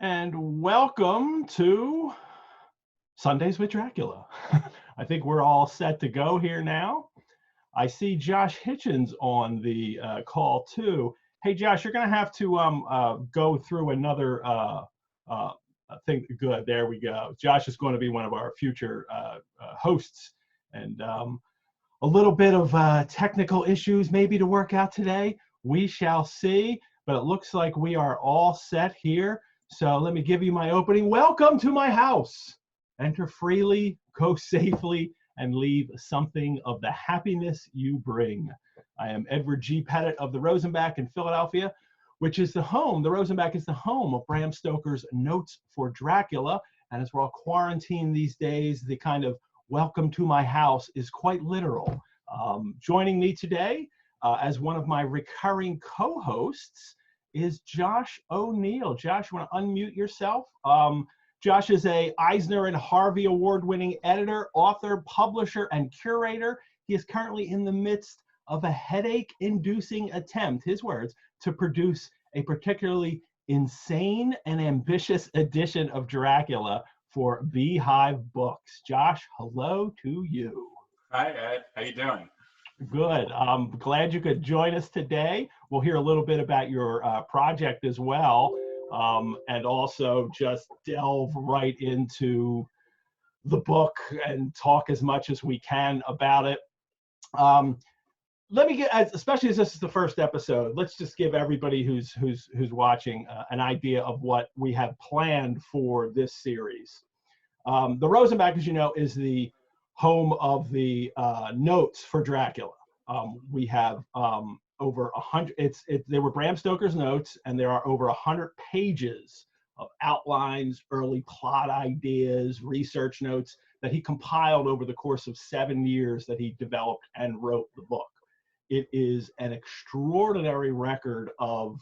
And welcome to Sundays with Dracula. I think we're all set to go here now. I see Josh Hitchens on the call too. Hey, Josh, you're going to have to go through another uh, thing. Good, there we go. Josh is going to be one of our future hosts, and a little bit of technical issues maybe to work out today. We shall see, but it looks like we are all set here. So let me give you my opening. Welcome to my house. Enter freely, go safely, and leave something of the happiness you bring. I am Edward G. Pettit of The Rosenbach in Philadelphia, which is the home. The Rosenbach is the home of Bram Stoker's Notes for Dracula. And as we're all quarantined these days, the kind of welcome to my house is quite literal. Joining me today as one of my recurring co-hosts is Josh O'Neill. Josh, you want to unmute yourself? Josh is a Eisner and Harvey Award-winning editor, author, publisher, and curator. He is currently in the midst of a headache-inducing attempt, his words, to produce a particularly insane and ambitious edition of Dracula for Beehive Books. Josh, hello to you. Hi, Ed. How you doing? Good. I'm glad you could join us today. We'll hear a little bit about your project as well, and also just delve right into the book and talk as much as we can about it. Let me get, especially as this is the first episode, let's just give everybody who's watching an idea of what we have planned for this series. The Rosenbach, as you know, is the home of the notes for Dracula. We have over 100. They were Bram Stoker's notes, and there are over 100 pages of outlines, early plot ideas, research notes that he compiled over the course of 7 years that he developed and wrote the book. It is an extraordinary record of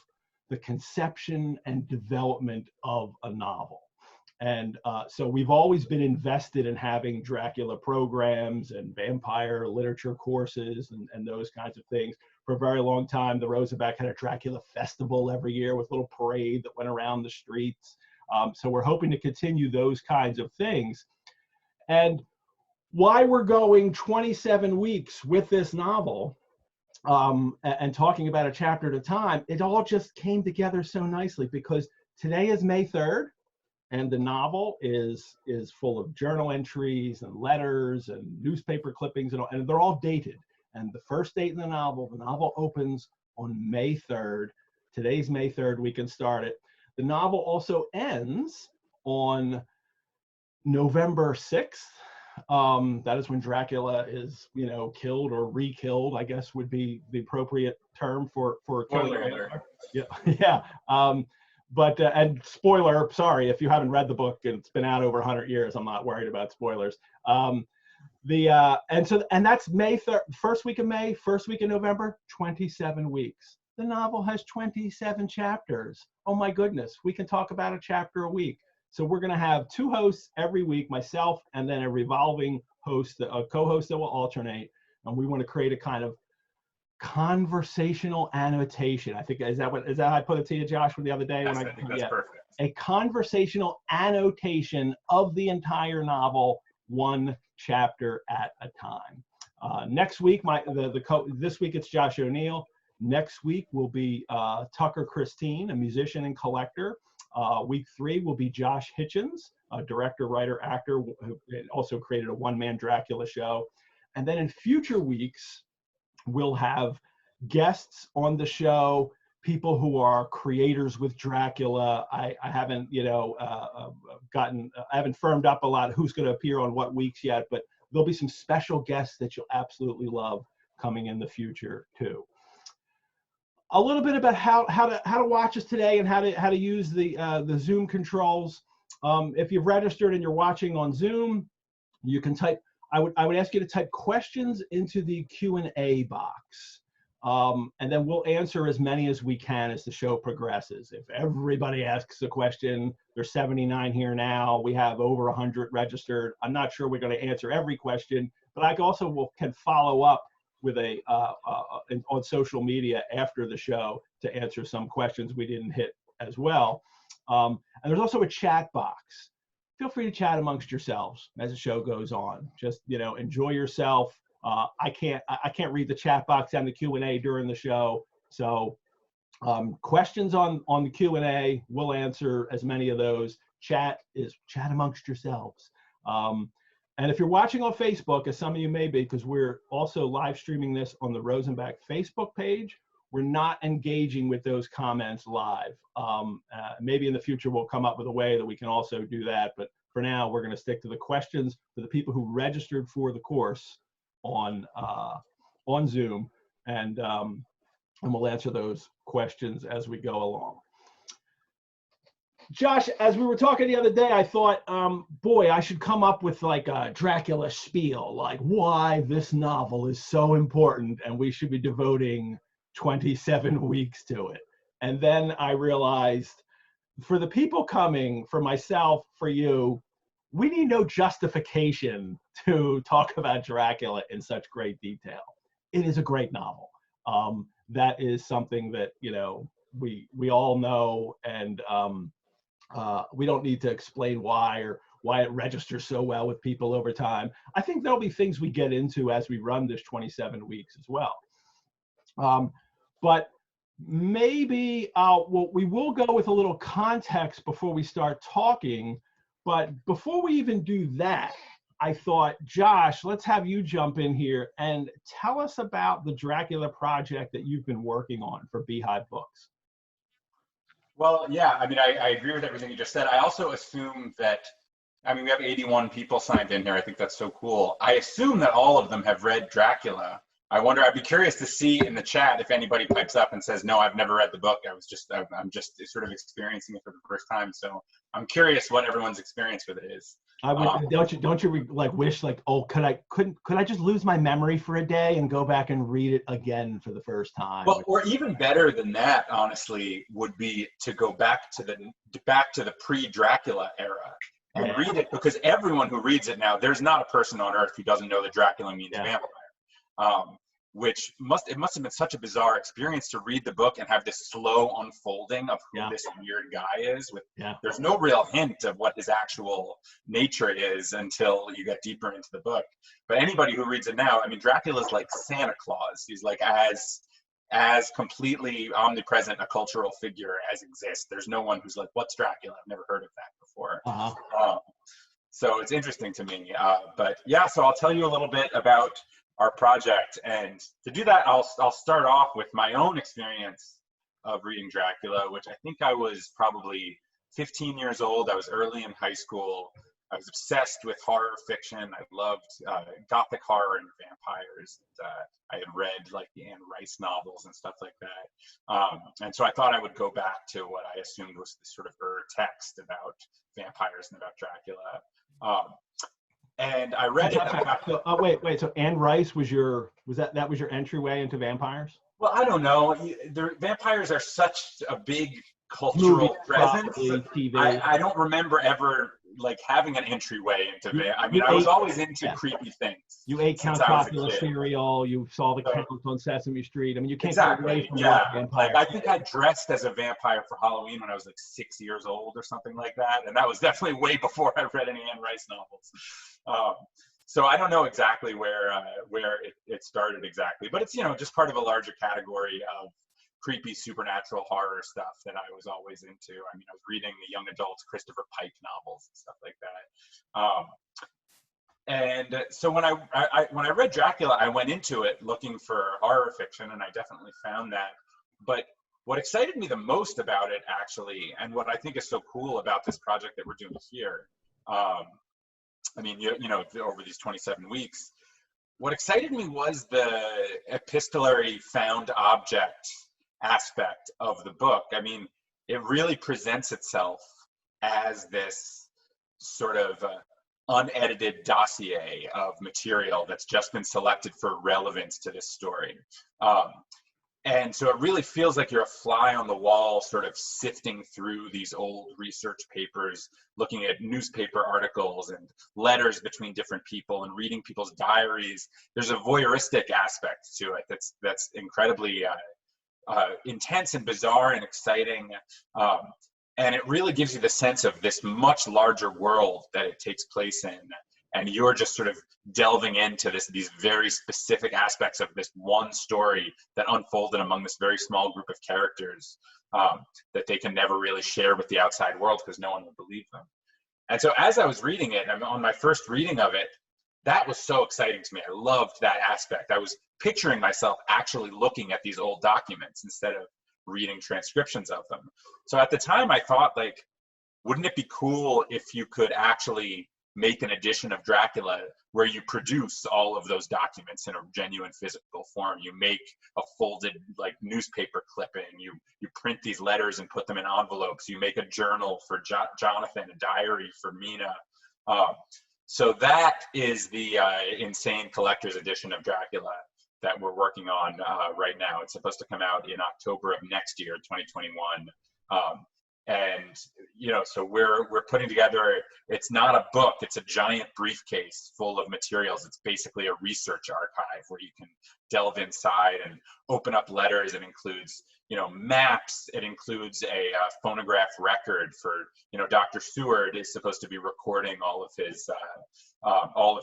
the conception and development of a novel. And so we've always been invested in having Dracula programs and vampire literature courses and those kinds of things. For a very long time, the Rosenbach had a Dracula festival every year with a little parade that went around the streets. So we're hoping to continue those kinds of things. And why we're going 27 weeks with this novel and talking about a chapter at a time, it all just came together so nicely because today is May 3rd. And the novel is full of journal entries and letters and newspaper clippings, and they're all dated. And the first date in the novel opens on May 3rd. Today's May 3rd, we can start it. The novel also ends on November 6th. That is when Dracula is, killed or re-killed, I guess would be the appropriate term for killing. Yeah, yeah. But and spoiler, sorry if you haven't read the book and it's been out over 100 years, I'm not worried about spoilers. And that's May 3rd, first week of May, first week of November, 27 weeks. The novel has 27 chapters. Oh my goodness, we can talk about a chapter a week. So we're going to have 2 hosts every week, myself and then a revolving host, a co-host that will alternate. And we want to create a kind of conversational annotation. I think is that how I put it to you, Josh, the other day? Yes, I think that's perfect. A conversational annotation of the entire novel, 1 chapter at a time. Next week, this week it's Josh O'Neill. Next week will be Tucker Christine, a musician and collector. Week 3 will be Josh Hitchens, a director, writer, actor, who also created a one-man Dracula show. And then in future weeks, we'll have guests on the show, people who are creators with Dracula. I haven't, I haven't firmed up a lot who's going to appear on what weeks yet, but there'll be some special guests that you'll absolutely love coming in the future too. A little bit about how to watch us today and how to use the Zoom controls. If you've registered and you're watching on Zoom, you can type. I would ask you to type questions into the Q&A box, and then we'll answer as many as we can as the show progresses. If everybody asks a question, there's 79 here now. We have over 100 registered. I'm not sure we're going to answer every question, but I also can follow up with on social media after the show to answer some questions we didn't hit as well. And there's also a chat box. Feel free to chat amongst yourselves as the show goes on. Just, enjoy yourself. I can't read the chat box and the Q&A during the show. So questions on the Q&A, we'll answer as many of those. Chat amongst yourselves. And if you're watching on Facebook, as some of you may be, because we're also live streaming this on the Rosenbach Facebook page, we're not engaging with those comments live. Maybe in the future we'll come up with a way that we can also do that, but for now we're going to stick to the questions for the people who registered for the course on Zoom, and we'll answer those questions as we go along. Josh, as we were talking the other day, I thought, boy, I should come up with like a Dracula spiel, like why this novel is so important and we should be devoting 27 weeks to it. And then I realized, for the people coming, for myself, for you, we need no justification to talk about Dracula in such great detail. It is a great novel. That is something that, we all know, and we don't need to explain why it registers so well with people over time. I think there'll be things we get into as we run this 27 weeks as well. But maybe we will go with a little context before we start talking. But before we even do that, I thought, Josh, let's have you jump in here and tell us about the Dracula project that you've been working on for Beehive Books. Well, yeah, I mean, I agree with everything you just said. I also assume that, we have 81 people signed in here. I think that's so cool. I assume that all of them have read Dracula. I'd be curious to see in the chat if anybody pipes up and says, no, I've never read the book. I'm just sort of experiencing it for the first time. So I'm curious what everyone's experience with it is. Don't you like wish like, oh, could I just lose my memory for a day and go back and read it again for the first time? Well, or even better than that, honestly, would be to go back to the pre-Dracula era and read it, because everyone who reads it now, there's not a person on earth who doesn't know that Dracula means vampire. Which must have been such a bizarre experience to read the book and have this slow unfolding of who this weird guy is. There's no real hint of what his actual nature is until you get deeper into the book. But anybody who reads it now, Dracula's like Santa Claus. He's like as completely omnipresent a cultural figure as exists. There's no one who's like, what's Dracula? I've never heard of that before. So it's interesting to me. But yeah, so I'll tell you a little bit about our project, and to do that, I'll start off with my own experience of reading Dracula, which I think I was probably 15 years old. I was early in high school. I was obsessed with horror fiction. I loved gothic horror and vampires. I had read like the Anne Rice novels and stuff like that. And so I thought I would go back to what I assumed was this sort of text about vampires and about Dracula. And I read it. Wait. So Anne Rice was your entryway into vampires? Well, I don't know. Vampires are such a big cultural presence. I don't remember ever like having an entryway into I was always into creepy things. You ate Count Chocula cereal. You saw the Count on Sesame Street. You can't get away from vampires. I think I dressed as a vampire for Halloween when I was like 6 years old or something like that, and that was definitely way before I read any Anne Rice novels. So I don't know exactly where it started exactly, but it's just part of a larger category of creepy supernatural horror stuff that I was always into. I was reading the young adult Christopher Pike novels and stuff like that. And so when I read Dracula, I went into it looking for horror fiction, and I definitely found that. But what excited me the most about it, actually, and what I think is so cool about this project that we're doing here, over these 27 weeks, what excited me was the epistolary found object aspect of the book. It really presents itself as this sort of unedited dossier of material that's just been selected for relevance to this story. And so it really feels like you're a fly on the wall, sort of sifting through these old research papers, looking at newspaper articles and letters between different people and reading people's diaries. There's a voyeuristic aspect to it that's incredibly intense and bizarre and exciting. And it really gives you the sense of this much larger world that it takes place in. And you're just sort of delving into these very specific aspects of this one story that unfolded among this very small group of characters that they can never really share with the outside world because no one will believe them. And so as I was reading it, on my first reading of it, that was so exciting to me. I loved that aspect. I was picturing myself actually looking at these old documents instead of reading transcriptions of them. So at the time I thought, like, wouldn't it be cool if you could actually make an edition of Dracula where you produce all of those documents in a genuine physical form? You make a folded like newspaper clipping, you print these letters and put them in envelopes, you make a journal for Jonathan, a diary for Mina. So that is the insane collector's edition of Dracula that we're working on right now. It's supposed to come out in October of next year, 2021. And so we're putting together, it's not a book, it's a giant briefcase full of materials. It's basically a research archive where you can delve inside and open up letters. It includes maps. It includes a phonograph record for Dr. Seward is supposed to be recording all of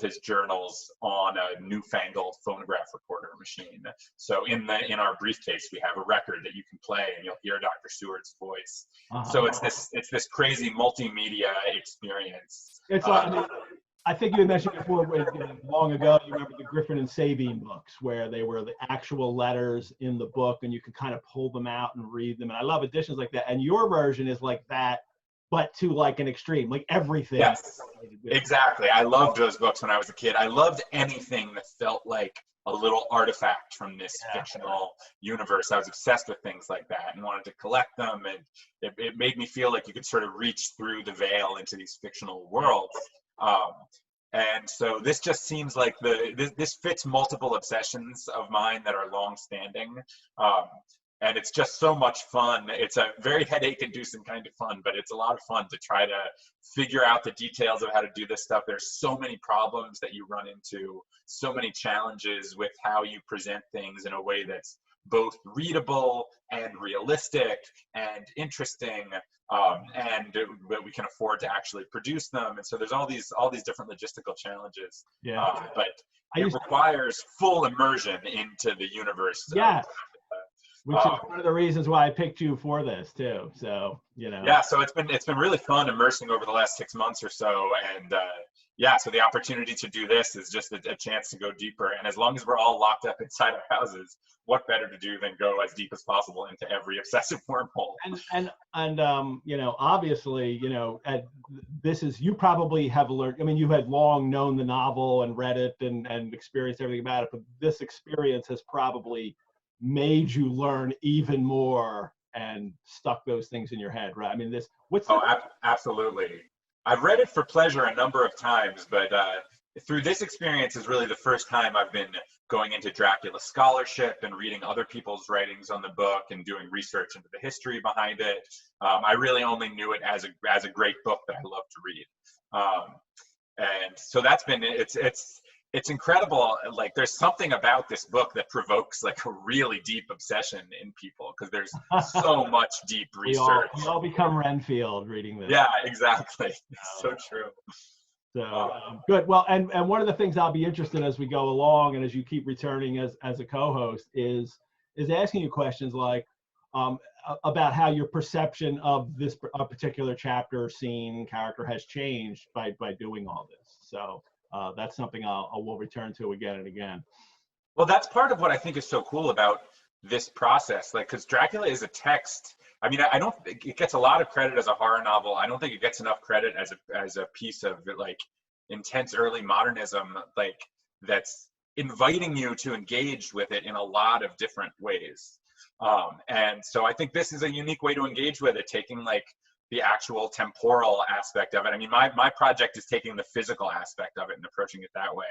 his journals on a newfangled phonograph recorder machine. So in our briefcase we have a record that you can play and you'll hear Dr. Seward's voice. So it's this crazy multimedia experience. It's like, I think you had mentioned before, long ago, you remember the Griffin and Sabine books where they were the actual letters in the book and you could kind of pull them out and read them. And I love editions like that. And your version is like that, but to like an extreme, like everything. Yes, exactly. I loved those books when I was a kid. I loved anything that felt like a little artifact from this fictional universe. I was obsessed with things like that and wanted to collect them. And it made me feel like you could sort of reach through the veil into these fictional worlds. And so this just seems like this fits multiple obsessions of mine that are long-standing. And it's just so much fun. It's a very headache-inducing kind of fun, but it's a lot of fun to try to figure out the details of how to do this stuff. There's so many problems that you run into, so many challenges with how you present things in a way that's both readable and realistic and interesting, and that we can afford to actually produce them. And so there's all these different logistical challenges. But it requires full immersion into the universe. Which is one of the reasons why I picked you for this too. So Yeah, so it's been really fun immersing over the last 6 months or so, and so the opportunity to do this is just a chance to go deeper. And as long as we're all locked up inside our houses, what better to do than go as deep as possible into every obsessive wormhole? And obviously, this is, you probably have learned. I mean, you had long known the novel and read it and experienced everything about it, but this experience has probably made you learn even more and stuck those things in your head, right? I mean, absolutely. I've read it for pleasure a number of times, but through this experience is really the first time I've been going into Dracula scholarship and reading other people's writings on the book and doing research into the history behind it. I really only knew it as a great book that I love to read. And so that's been, it's incredible. Like, there's something about this book that provokes like a really deep obsession in people because there's so much deep research. We all become Renfield reading this. Yeah, exactly. So true. So good. Well, and one of the things I'll be interested in as we go along and as you keep returning as a co-host is asking you questions like about how your perception of this particular chapter, scene, character has changed by doing all this. So. That's something I will return to again and again. Well, that's part of what I think is so cool about this process. Like, because Dracula is a text. I mean, I don't think it gets a lot of credit as a horror novel. I don't think it gets enough credit as a piece of like intense early modernism, like that's inviting you to engage with it in a lot of different ways. And so I think this is a unique way to engage with it, taking like the actual temporal aspect of it. I mean, my project is taking the physical aspect of it and approaching it that way.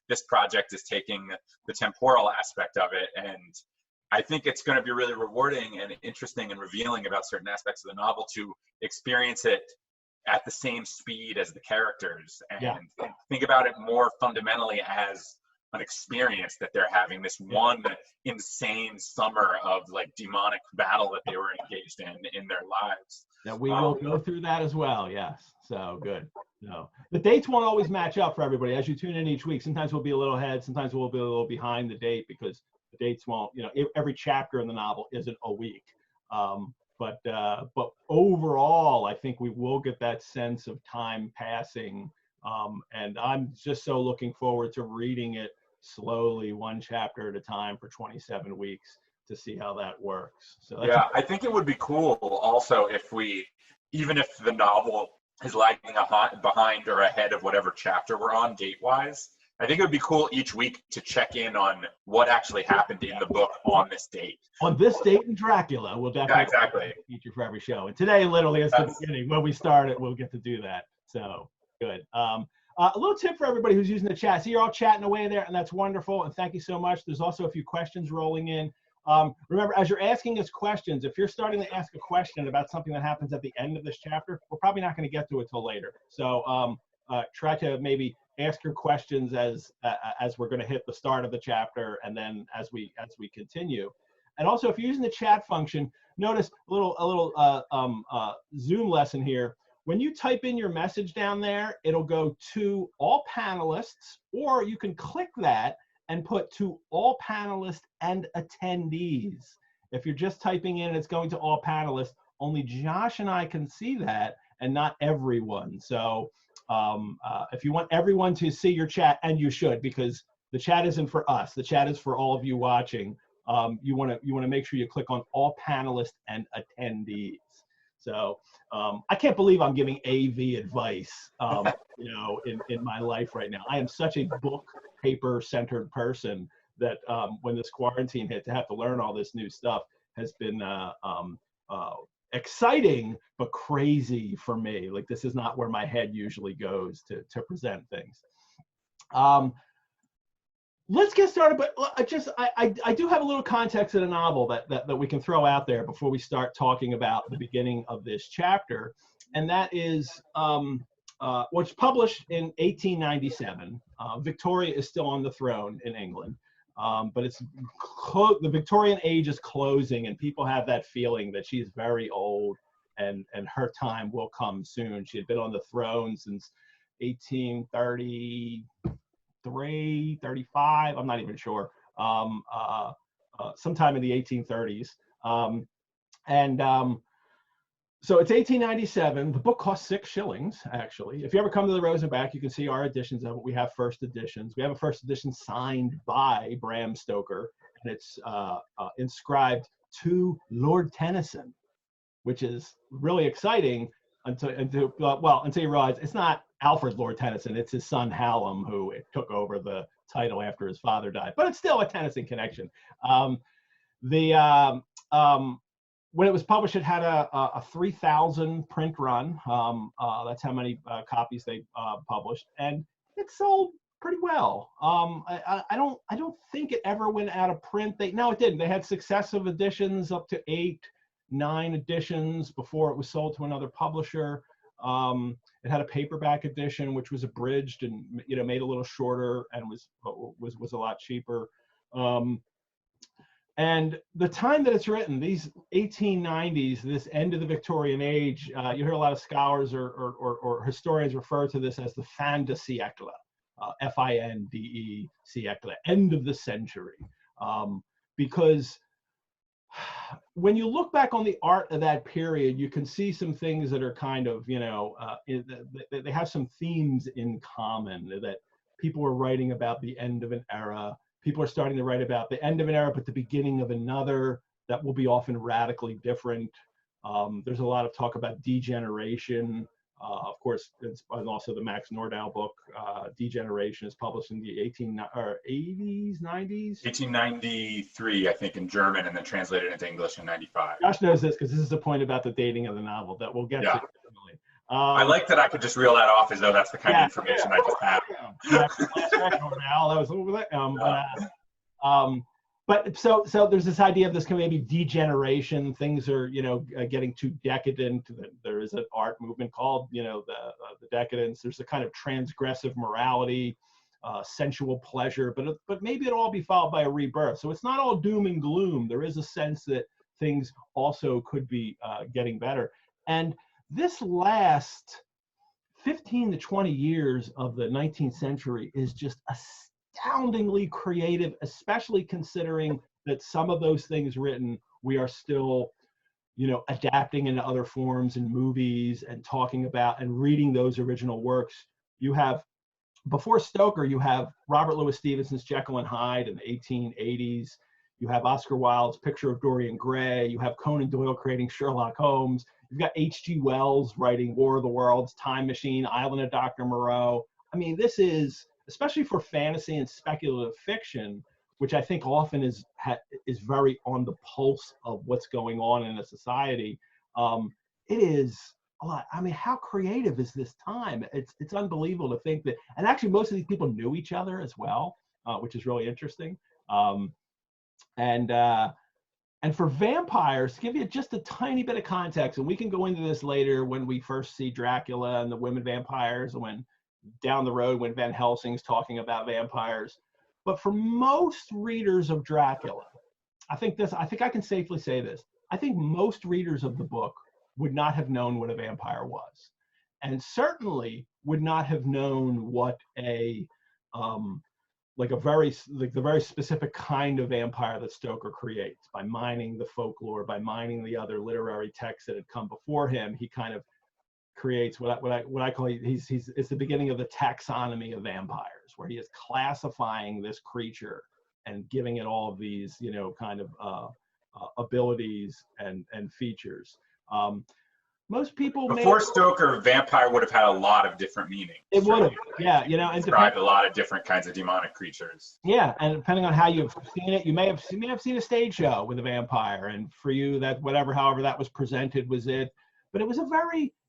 This project is taking the temporal aspect of it, and I think it's going to be really rewarding and interesting and revealing about certain aspects of the novel to experience it at the same speed as the characters and think about it more fundamentally as an experience that they're having, this one insane summer of like demonic battle that they were engaged in their lives. Yeah, we will go through that as well. Yes. So good. No, the dates won't always match up for everybody. As you tune in each week, sometimes we'll be a little ahead, sometimes we'll be a little behind the date because the dates won't, every chapter in the novel isn't a week. But overall, I think we will get that sense of time passing. And I'm just so looking forward to reading it slowly, one chapter at a time for 27 weeks to see how that works. So that's I think it would be cool also if even if the novel is lagging behind or ahead of whatever chapter we're on date-wise, I think it would be cool each week to check in on what actually happened in the book on this date. On this date in Dracula, we'll definitely feature for every show. And today, literally, is the beginning. When we start it, we'll get to do that. So good. A little tip for everybody who's using the chat. See, you're all chatting away there, and that's wonderful. And thank you so much. There's also a few questions rolling in. Remember, as you're asking us questions, if you're starting to ask a question about something that happens at the end of this chapter, we're probably not going to get to it till later. So try to maybe ask your questions as we're going to hit the start of the chapter, and then as we continue. And also, if you're using the chat function, notice a little Zoom lesson here. When you type in your message down there, it'll go to all panelists, or you can click that and put to all panelists and attendees. If you're just typing in, it's going to all panelists. Only Josh and I can see that, and not everyone. So if you want everyone to see your chat, and you should, because the chat isn't for us, the chat is for all of you watching. You want to make sure you click on all panelists and attendees. So I can't believe I'm giving AV advice, in my life right now. I am such a book, paper-centered person that when this quarantine hit, to have to learn all this new stuff has been exciting, but crazy for me. Like, this is not where my head usually goes to present things. Let's get started, but I do have a little context in a novel that we can throw out there before we start talking about the beginning of this chapter, and that is was published in 1897. Victoria is still on the throne in England, but it's the Victorian age is closing, and people have that feeling that she's very old, and her time will come soon. She had been on the throne since 1830. 35, I'm not even sure, sometime in the 1830s. So it's 1897. The book costs 6 shillings, actually. If you ever come to the Rosenbach, you can see our editions of it. We have first editions. We have a first edition signed by Bram Stoker, and it's inscribed to Lord Tennyson, which is really exciting until you realize it's not Alfred Lord Tennyson, it's his son Hallam who took over the title after his father died, but it's still a Tennyson connection. When it was published, it had a 3,000 print run. That's how many copies they published, and it sold pretty well. I don't think it ever went out of print. No, it didn't. They had successive editions up to 8, 9 editions before it was sold to another publisher. It had a paperback edition, which was abridged and made a little shorter, and was a lot cheaper. And the time that it's written, these 1890s, this end of the Victorian age, you hear a lot of scholars or historians refer to this as the fin de siècle, F-I-N-D-E siècle, end of the century, because when you look back on the art of that period, you can see some things that are kind of, they have some themes in common, that people are writing about the end of an era. People are starting to write about the end of an era, but the beginning of another that will be often radically different. There's a lot of talk about degeneration. Of course, and also the Max Nordau book, Degeneration, is published in the 80s, 90s? 1893, I think, in German, and then translated into English in 95. Josh knows this because this is the point about the dating of the novel that we'll get to. I like that I could just reel that off as though that's the kind of information I just have. But so there's this idea of this kind of maybe degeneration. Things are getting too decadent. There is an art movement called the decadence. There's a kind of transgressive morality. sensual pleasure, but maybe it'll all be followed by a rebirth. So it's not all doom and gloom. There is a sense that things also could be getting better. And this last 15 to 20 years of the 19th century is just astoundingly creative, especially considering that some of those things written, we are still, adapting into other forms in movies and talking about and reading those original works. You have, before Stoker, you have Robert Louis Stevenson's Jekyll and Hyde in the 1880s. You have Oscar Wilde's Picture of Dorian Gray. You have Conan Doyle creating Sherlock Holmes. You've got H.G. Wells writing War of the Worlds, Time Machine, Island of Dr. Moreau. I mean, this is, especially for fantasy and speculative fiction, which I think often is very on the pulse of what's going on in a society. It is a lot. I mean, how creative is this time? It's unbelievable to think that, and actually most of these people knew each other as well, which is really interesting. And for vampires, to give you just a tiny bit of context, and we can go into this later when we first see Dracula and the women vampires, and when down the road when Van Helsing's talking about vampires. But for most readers of Dracula, I think I can safely say this. I think most readers of the book would not have known what a vampire was, and certainly would not have known what the very specific kind of vampire that Stoker creates by mining the folklore, by mining the other literary texts that had come before him. He kind of creates what I call it's the beginning of the taxonomy of vampires, where he is classifying this creature and giving it all of these kind of abilities and features. Most people before Stoker, vampire would have had a lot of different meanings. It would have, yeah, and described a lot of different kinds of demonic creatures. Yeah, and depending on how you've seen it, you may have seen a stage show with a vampire, and for you, that however that was presented was it. But it was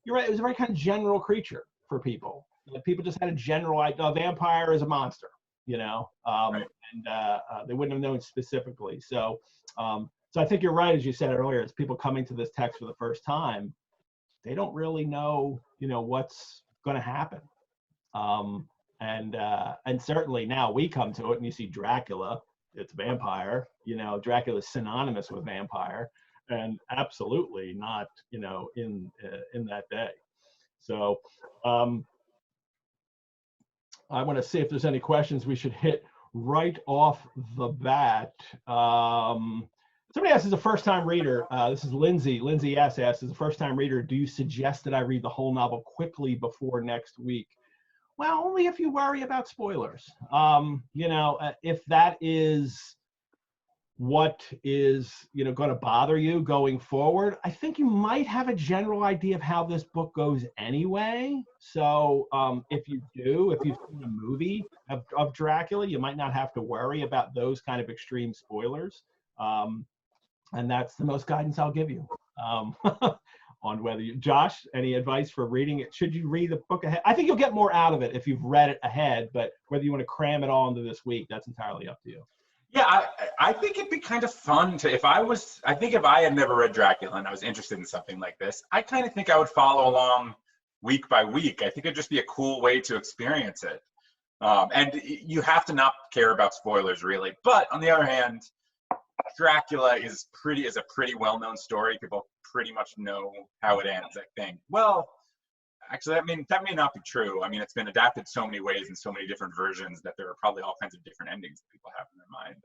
you're right, it was a very kind of general creature for people. People just had a general idea. A vampire is a monster, right. And they wouldn't have known specifically. So I think you're right, as you said earlier, as people coming to this text for the first time, they don't really know, what's going to happen. And certainly now we come to it and you see Dracula, it's vampire, Dracula is synonymous with vampire, and absolutely not, in that day. So I want to see if there's any questions we should hit right off the bat. Somebody asks, as a first-time reader, this is Lindsay. Lindsay S. asks, as a first-time reader, do you suggest that I read the whole novel quickly before next week? Well, only if you worry about spoilers. If that is what is, going to bother you going forward, I think you might have a general idea of how this book goes anyway. So if you've seen a movie of Dracula, you might not have to worry about those kind of extreme spoilers. And that's the most guidance I'll give you on whether you, Josh, any advice for reading it? Should you read the book ahead? I think you'll get more out of it if you've read it ahead, but whether you want to cram it all into this week, that's entirely up to you. Yeah, I think it'd be kind of fun to, if I had never read Dracula and I was interested in something like this, I kind of think I would follow along week by week. I think it'd just be a cool way to experience it. And you have to not care about spoilers, really. But on the other hand, Dracula is a pretty well-known story. People pretty much know how it ends, I think. Well, actually, that may not be true. I mean, it's been adapted so many ways in so many different versions that there are probably all kinds of different endings that people have in their mind.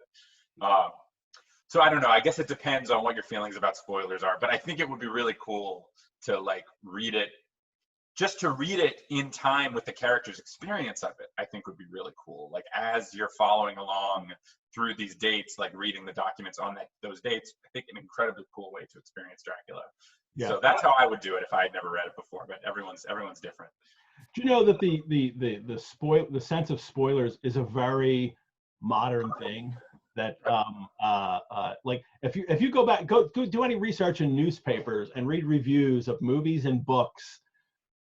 So I don't know. I guess it depends on what your feelings about spoilers are. But I think it would be really cool to read it, just to read it in time with the character's experience of it. I think would be really cool. As you're following along through these dates, reading the documents on those dates, I think an incredibly cool way to experience Dracula. Yeah. So that's how I would do it if I had never read it before. But everyone's different. Do you know that the sense of spoilers is a very modern thing? That if you go back, go do any research in newspapers and read reviews of movies and books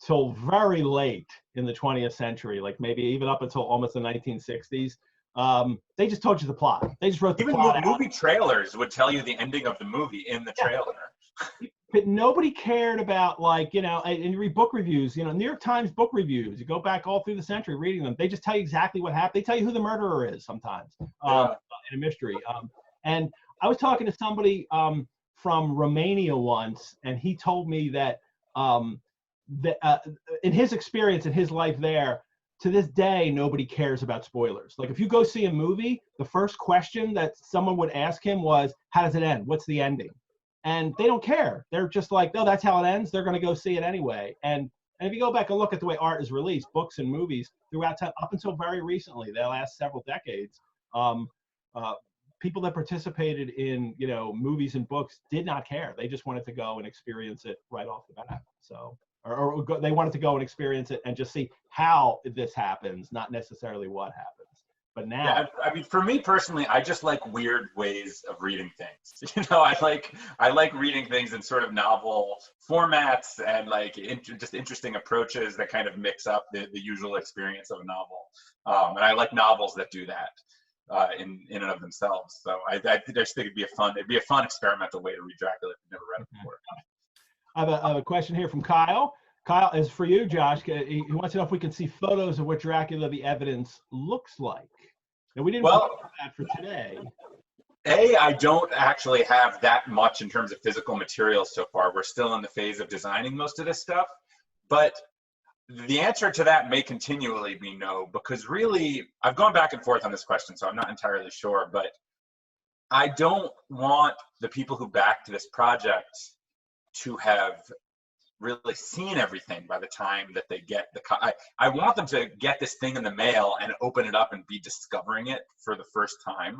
till very late in the 20th century, maybe even up until almost the 1960s. They just told you the plot. They just wrote the plot. Even the movie trailers would tell you the ending of the movie in the trailer. but nobody cared about, like, you know, and you read book reviews, you know, New York Times book reviews, you go back all through the century reading them, they just tell you exactly what happened. They tell you who the murderer is sometimes, Yeah. in a mystery. And I was talking to somebody from Romania once, and he told me that in his experience, in his life there, to this day, nobody cares about spoilers. Like, if you go see a movie, the first question that someone would ask him was, how does it end? What's the ending? And they don't care. They're just like, no, that's how it ends. They're going to go see it anyway. And if you go back and look at the way art is released, books and movies throughout time, up until very recently, the last several decades, people that participated in, you know, movies and books did not care. They just wanted to go and experience it right off the bat. So, they wanted to go and experience it and just see how this happens, not necessarily what happens. But now, yeah, I mean, for me personally, I just like weird ways of reading things. You know, I like reading things in sort of novel formats and like just interesting approaches that kind of mix up the usual experience of a novel. And I like novels that do that in and of themselves. So I just think it'd be a fun experimental way to read Dracula if you've never read it before. I have a question here from Kyle. Kyle, is for you, Josh. He wants to know if we can see photos of what Dracula the Evidence looks like. And we didn't put that for today. I don't actually have that much in terms of physical materials so far. We're still in the phase of designing most of this stuff. But the answer to that may continually be no, because really, I've gone back and forth on this question, so I'm not entirely sure. But I don't want the people who backed this project to have really seen everything by the time that they get I want them to get this thing in the mail and open it up and be discovering it for the first time,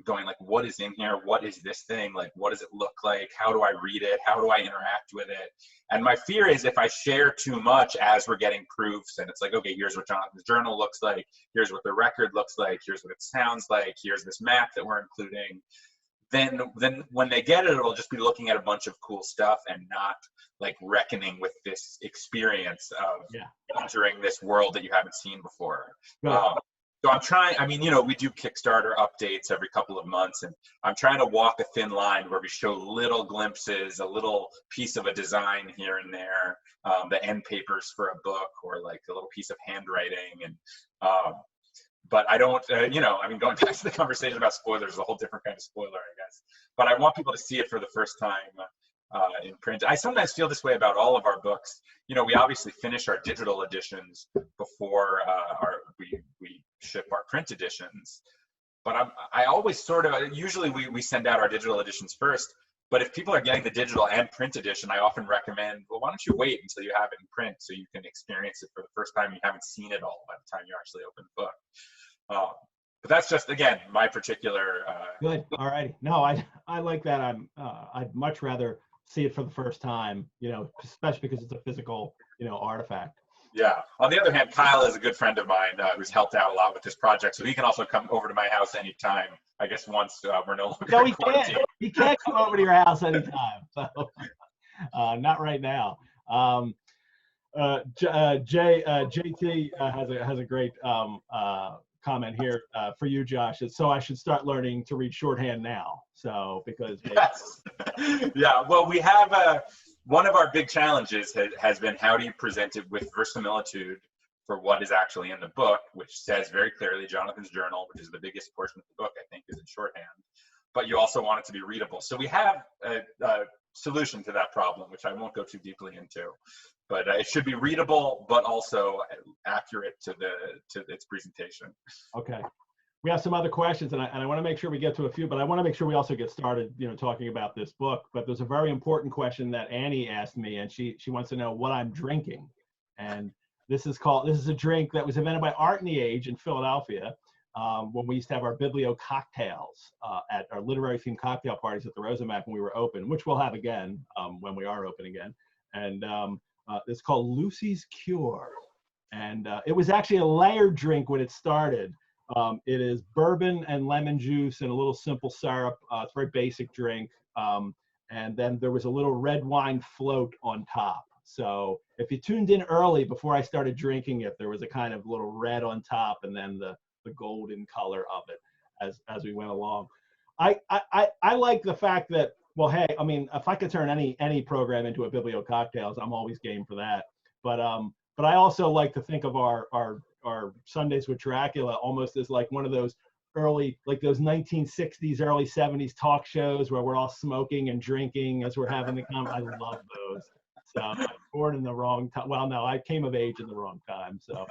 going like, what is in here? What is this thing? Like, what does it look like? How do I read it? How do I interact with it? And my fear is if I share too much as we're getting proofs and it's like, okay, here's what Jonathan's journal looks like. Here's what the record looks like. Here's what it sounds like. Here's this map that we're including. Then when they get it, it'll just be looking at a bunch of cool stuff and not like reckoning with this experience of entering this world that you haven't seen before. Right. So I'm trying, I mean, you know, we do Kickstarter updates every couple of months, and I'm trying to walk a thin line where we show little glimpses, a little piece of a design here and there, the end papers for a book, or like a little piece of handwriting. And but I don't, you know, I mean, going back to the conversation about spoilers is a whole different kind of spoiler, I guess. But I want people to see it for the first time in print. I sometimes feel this way about all of our books. You know, we obviously finish our digital editions before we ship our print editions. But I always sort of, usually we send out our digital editions first. But if people are getting the digital and print edition, I often recommend, well, why don't you wait until you have it in print so you can experience it for the first time. You haven't seen it all by the time you actually open the book. But that's just, again, my particular. Good. All right. No, I like that. I'd much rather see it for the first time, you know, especially because it's a physical, you know, artifact. Yeah. On the other hand, Kyle is a good friend of mine who's helped out a lot with this project, so he can also come over to my house anytime. I guess once we're no longer. No, he can't. He can't come over to your house anytime. So, not right now. JT has a great comment here for you, Josh. So I should start learning to read shorthand now. So because yes. Yeah. Well, we have one of our big challenges has been how do you present it with verisimilitude for what is actually in the book, which says very clearly Jonathan's journal, which is the biggest portion of the book, I think, is in shorthand. But you also want it to be readable. So we have a solution to that problem, which I won't go too deeply into. But it should be readable, but also accurate to its presentation. Okay. We have some other questions, and I want to make sure we get to a few, but I want to make sure we also get started, you know, talking about this book. But there's a very important question that Annie asked me, and she wants to know what I'm drinking. And this is a drink that was invented by Art in the Age in Philadelphia when we used to have our biblio cocktails at our literary themed cocktail parties at the Rosenbach when we were open, which we'll have again when we are open again. And it's called Lucy's Cure. And it was actually a layered drink when it started. It is bourbon and lemon juice and a little simple syrup. It's a very basic drink. And then there was a little red wine float on top. So if you tuned in early before I started drinking it, there was a kind of little red on top and then the golden color of it as we went along. I like the fact that Well, hey, I mean, if I could turn any program into a bibliococktails, I'm always game for that. But I also like to think of our Sundays with Dracula almost as like one of those early, like those 1960s, early 70s talk shows where we're all smoking and drinking as we're having the I love those. So I'm born in the wrong time. Well, no, I came of age in the wrong time. So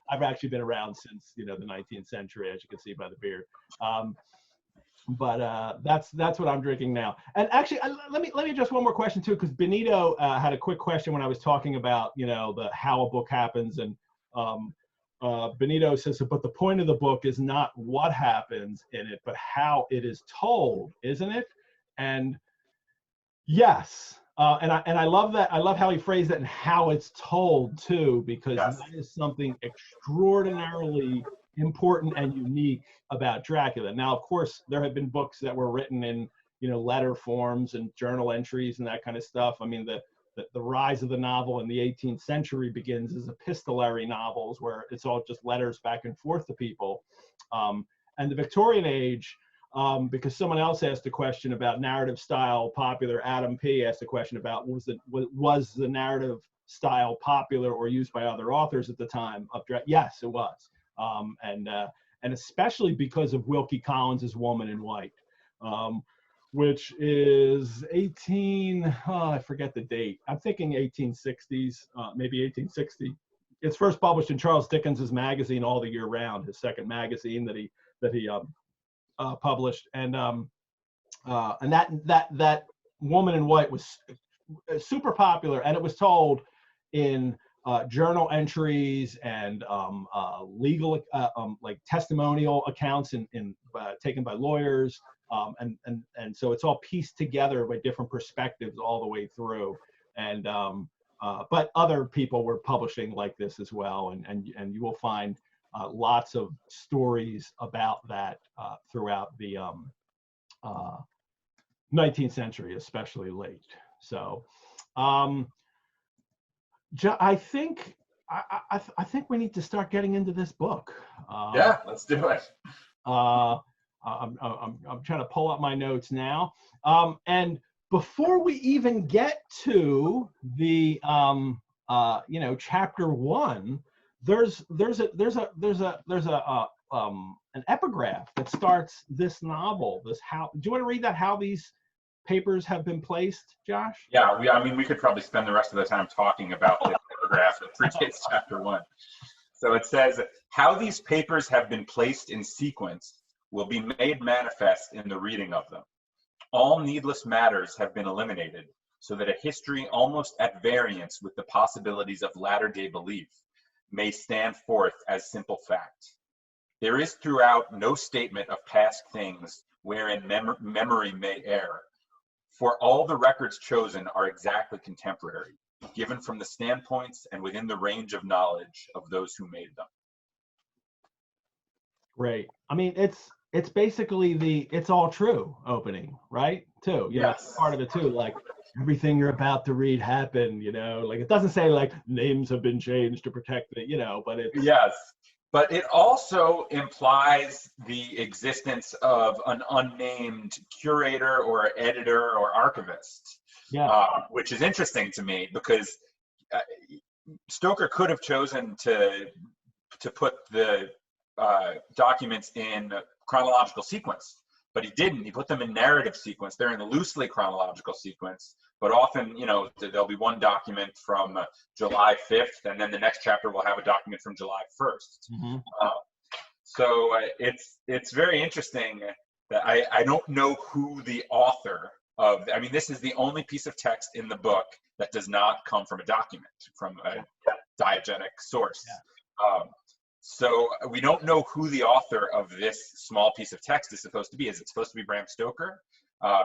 I've actually been around since, you know, the 19th century, as you can see by the beard. But that's what I'm drinking now. And actually, let me just one more question too, because Benito had a quick question when I was talking about, you know, the how a book happens, and Benito says, but the point of the book is not what happens in it, but how it is told, isn't it? And yes, and I love that. I love how he phrased that and how it's told too, because Yes. that is something extraordinarily important and unique about Dracula. Now, of course, there have been books that were written in, you know, letter forms and journal entries and that kind of stuff. I mean, the rise of the novel in the 18th century begins as epistolary novels where it's all just letters back and forth to people. And the Victorian age, because someone else asked a question about narrative style popular, Adam P. asked a question about was the narrative style popular or used by other authors at the time of Dracula? Yes, it was. And especially because of Wilkie Collins's Woman in White, which is I forget the date. I'm thinking 1860s, maybe 1860. It's first published in Charles Dickens's magazine All the Year Round, his second magazine that he published, and that Woman in White was super popular, and it was told in journal entries and legal like testimonial accounts in taken by lawyers, and so it's all pieced together by different perspectives all the way through. And but other people were publishing like this as well, and you will find lots of stories about that throughout the 19th century, especially late. So I think we need to start getting into this book. Yeah, let's do it. I'm trying to pull up my notes now, and before we even get to the you know, chapter 1, there's an epigraph that starts this novel. Do you want to read that? How these papers have been placed, Josh? Yeah, I mean, we could probably spend the rest of the time talking about this paragraph that predates chapter 1. So it says, how these papers have been placed in sequence will be made manifest in the reading of them. All needless matters have been eliminated, so that a history almost at variance with the possibilities of latter-day belief may stand forth as simple fact. There is throughout no statement of past things wherein memory may err, for all the records chosen are exactly contemporary, given from the standpoints and within the range of knowledge of those who made them. Great. I mean, it's basically the "it's all true" opening, right? Too, you know, Yes. part of it too. Like everything you're about to read happened. You know, like it doesn't say like names have been changed to protect it. You know, but it's Yes. But it also implies the existence of an unnamed curator or editor or archivist, which is interesting to me because Stoker could have chosen to put the documents in chronological sequence, but he didn't. He put them in narrative sequence. They're in a loosely chronological sequence, but often, you know, there'll be one document from July 5th, and then the next chapter will have a document from July 1st. Mm-hmm. So it's very interesting that I don't know who the author of, I mean, this is the only piece of text in the book that does not come from a document, from a diegetic source. Yeah. So we don't know who the author of this small piece of text is supposed to be. Is it supposed to be Bram Stoker?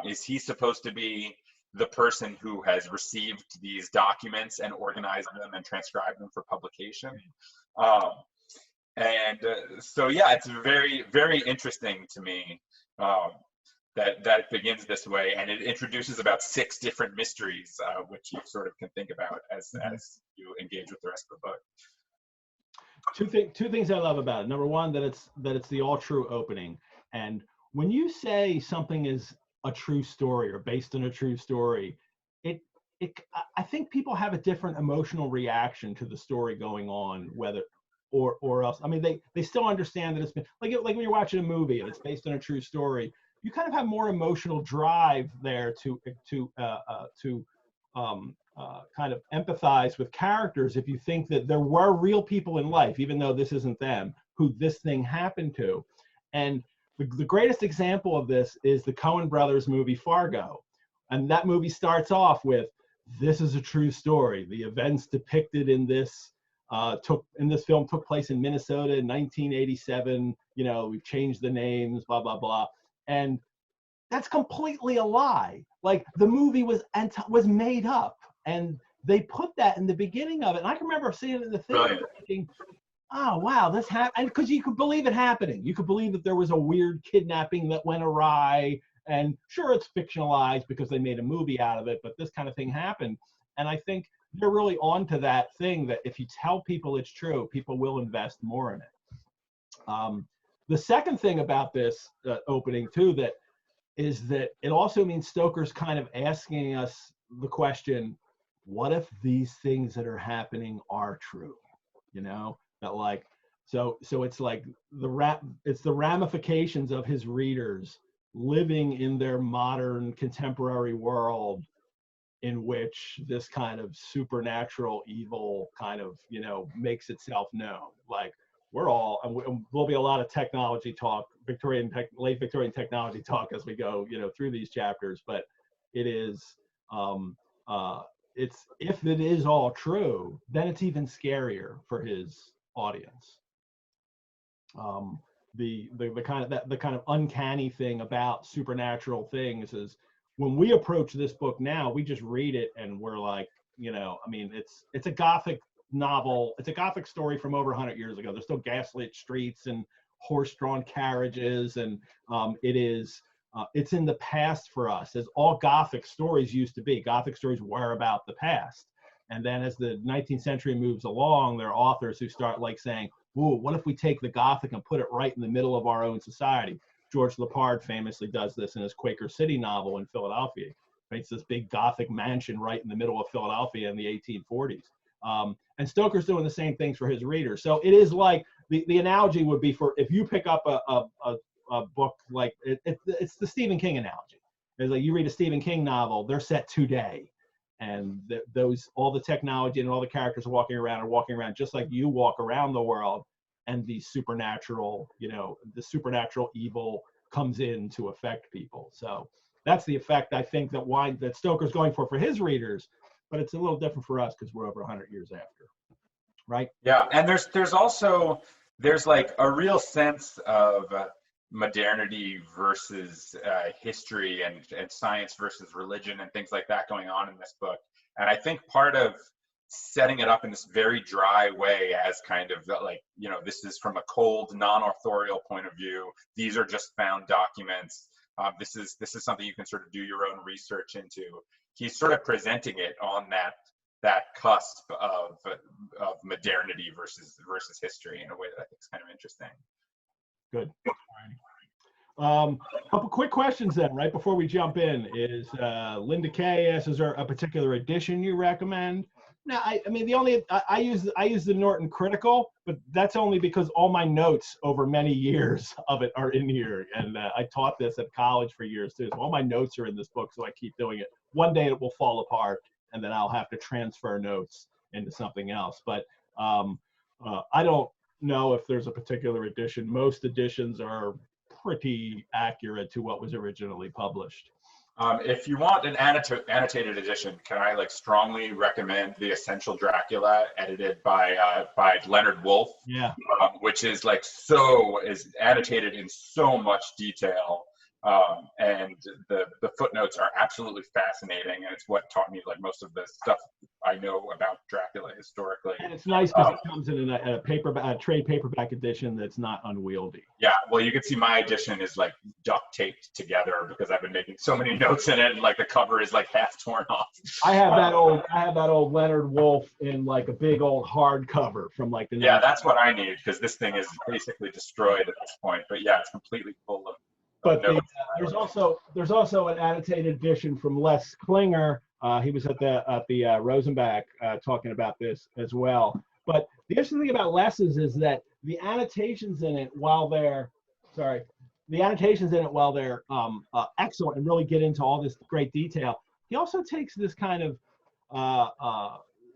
Is he supposed to be the person who has received these documents and organized them and transcribed them for publication? So yeah, it's very, very interesting to me that it begins this way, and it introduces about 6 different mysteries, which you sort of can think about as you engage with the rest of the book. Two things I love about it. Number one, that it's the all true opening. And when you say something is a true story or based on a true story, I think people have a different emotional reaction to the story going on, whether or else. I mean, they still understand that it's been like when you're watching a movie and it's based on a true story, you kind of have more emotional drive there to kind of empathize with characters if you think that there were real people in life, even though this isn't them, who this thing happened to. And the greatest example of this is the Coen brothers movie Fargo. And that movie starts off with, this is a true story. The events depicted in this film took place in Minnesota in 1987. You know, we've changed the names, blah, blah, blah. And that's completely a lie. Like, the movie was made up. And they put that in the beginning of it. And I can remember seeing it in the theater thinking, oh, wow, this happened. Because you could believe it happening. You could believe that there was a weird kidnapping that went awry. And sure, it's fictionalized because they made a movie out of it, but this kind of thing happened. And I think they're really onto that thing that if you tell people it's true, people will invest more in it. The second thing about this opening, too, that it also means Stoker's kind of asking us the question, what if these things that are happening are true? You know, that like, so it's like it's the ramifications of his readers living in their modern contemporary world in which this kind of supernatural evil kind of, you know, makes itself known. Like, we're all, and there'll be a lot of technology talk, late Victorian technology talk as we go, you know, through these chapters, but it is, it's, if it is all true, then it's even scarier for his audience. The kind of uncanny thing about supernatural things is when we approach this book now, we just read it and we're like, you know, I mean, it's a Gothic novel. It's a Gothic story from over 100 years ago. There's still gaslit streets and horse-drawn carriages, and it's in the past for us, as all Gothic stories used to be. Gothic stories were about the past. And then as the 19th century moves along, there are authors who start like saying, ooh, what if we take the Gothic and put it right in the middle of our own society? George Lepard famously does this in his Quaker City novel in Philadelphia. It's this big Gothic mansion right in the middle of Philadelphia in the 1840s. And Stoker's doing the same things for his readers. So it is like, the analogy would be for, if you pick up a book like, it's the Stephen King analogy. It's like you read a Stephen King novel, they're set today. And all the technology and all the characters are walking around just like you walk around the world, and the supernatural, you know, the supernatural evil comes in to affect people. So that's the effect I think that Stoker's going for his readers, but it's a little different for us because we're over 100 years after, right? Yeah, and there's like a real sense of modernity versus history and science versus religion and things like that going on in this book. And I think part of setting it up in this very dry way as kind of like, you know, this is from a cold, non-authorial point of view. These are just found documents. This is something you can sort of do your own research into. He's sort of presenting it on that cusp of modernity versus history in a way that I think is kind of interesting. Good. A couple quick questions then, right before we jump in. Is Linda K asks, is there a particular edition you recommend? No, I mean, I use the Norton Critical, but that's only because all my notes over many years of it are in here, and I taught this at college for years too. So all my notes are in this book, so I keep doing it. One day it will fall apart, and then I'll have to transfer notes into something else. But I don't know if there's a particular edition. Most editions are pretty accurate to what was originally published. If you want an annotated edition, can I like strongly recommend the Essential Dracula, edited by Leonard Wolf? Yeah. Which is annotated in so much detail, and the footnotes are absolutely fascinating, and it's what taught me like most of the stuff I know about Dracula historically. And it's nice because it comes in a trade paperback edition that's not unwieldy. Yeah, well, you can see my edition is like duct taped together because I've been making so many notes in it, and like the cover is like half torn off. I have that old Leonard Wolf in like a big old hardcover from like the. Yeah, that's what I need because this thing is basically destroyed at this point. But yeah, it's completely full of. But there's also an annotated edition from Les Klinger. He was at the Rosenbach talking about this as well. But the interesting thing about Les's is that the annotations in it, while they're excellent and really get into all this great detail, he also takes this kind of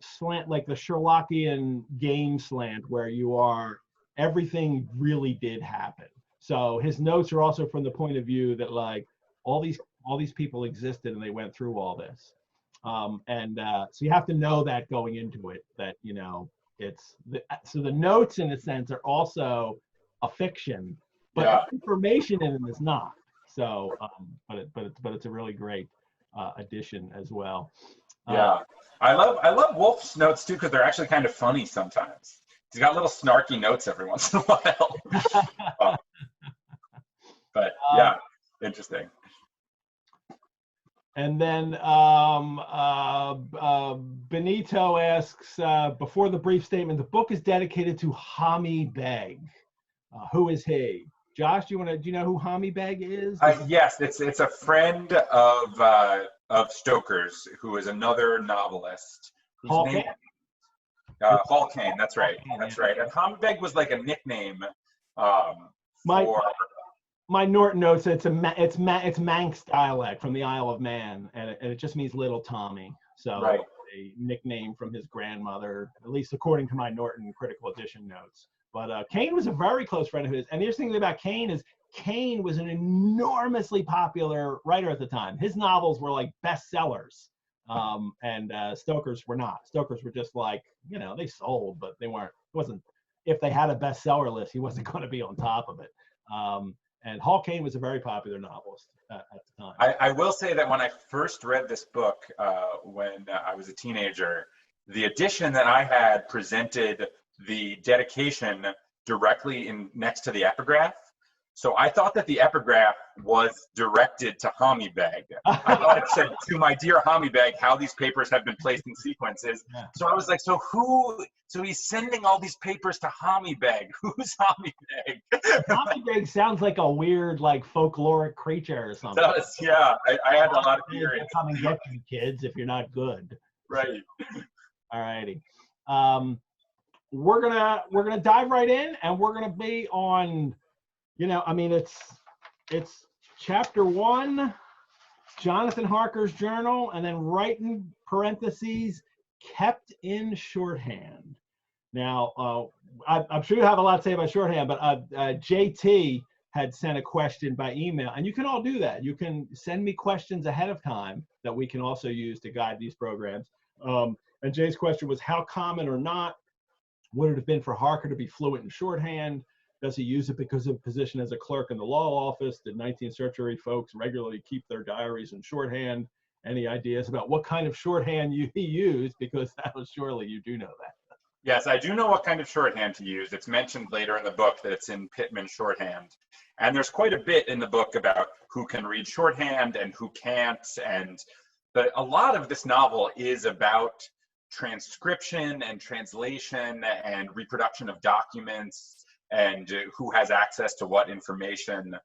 slant, like the Sherlockian game slant, where everything really did happen. So his notes are also from the point of view that like all these people existed and they went through all this. So you have to know that going into it, that, you know, so the notes in a sense are also a fiction, but the information in them is not. So, but it's a really great addition as well. Yeah, I love Wolf's notes too, because they're actually kind of funny sometimes. He's got little snarky notes every once in a while. But yeah, interesting. And then Benito asks, before the brief statement, the book is dedicated to Hami Beg. Who is he? Josh, do you know who Hami Beg is? Yes, it's a friend of Stoker's, who is another novelist. Hall Cain, that's right. That's right. And Hami Beg was like a nickname for... My Norton notes it's Manx dialect from the Isle of Man, and it just means little Tommy. So right. A nickname from his grandmother, at least according to my Norton critical edition notes. But Cain was a very close friend of his. And the interesting thing about Cain is Cain was an enormously popular writer at the time. His novels were like bestsellers, and Stoker's were not. Stoker's were just like, you know, they sold, but they weren't. It wasn't. If they had a bestseller list, he wasn't going to be on top of it. And Hall Cain was a very popular novelist at the time. I will say that when I first read this book, when I was a teenager, the edition that I had presented the dedication directly next to the epigraph. So I thought that the epigraph was directed to Hami Beg. I thought it said, "To my dear Hami Beg, how these papers have been placed in sequences." Yeah. So I was like, so he's sending all these papers to Hami Beg. Who's Hami Beg? Hami Beg sounds like a weird, like, folkloric creature or something. It does, yeah. I had a lot of theories. Come and get you, kids, if you're not good. Right. All righty. We're gonna dive right in, and we're gonna be on... You know, I mean, it's chapter 1, Jonathan Harker's journal, and then right in parentheses, kept in shorthand. Now, I'm sure you have a lot to say about shorthand, but JT had sent a question by email, and you can all do that. You can send me questions ahead of time that we can also use to guide these programs. And Jay's question was, how common or not would it have been for Harker to be fluent in shorthand? Does he use it because of position as a clerk in the law office? Did 19th century folks regularly keep their diaries in shorthand? Any ideas about what kind of shorthand he used? Because that was surely, you do know that. Yes, I do know what kind of shorthand to use. It's mentioned later in the book that it's in Pittman shorthand. And there's quite a bit in the book about who can read shorthand and who can't. But a lot of this novel is about transcription and translation and reproduction of documents, and who has access to what information.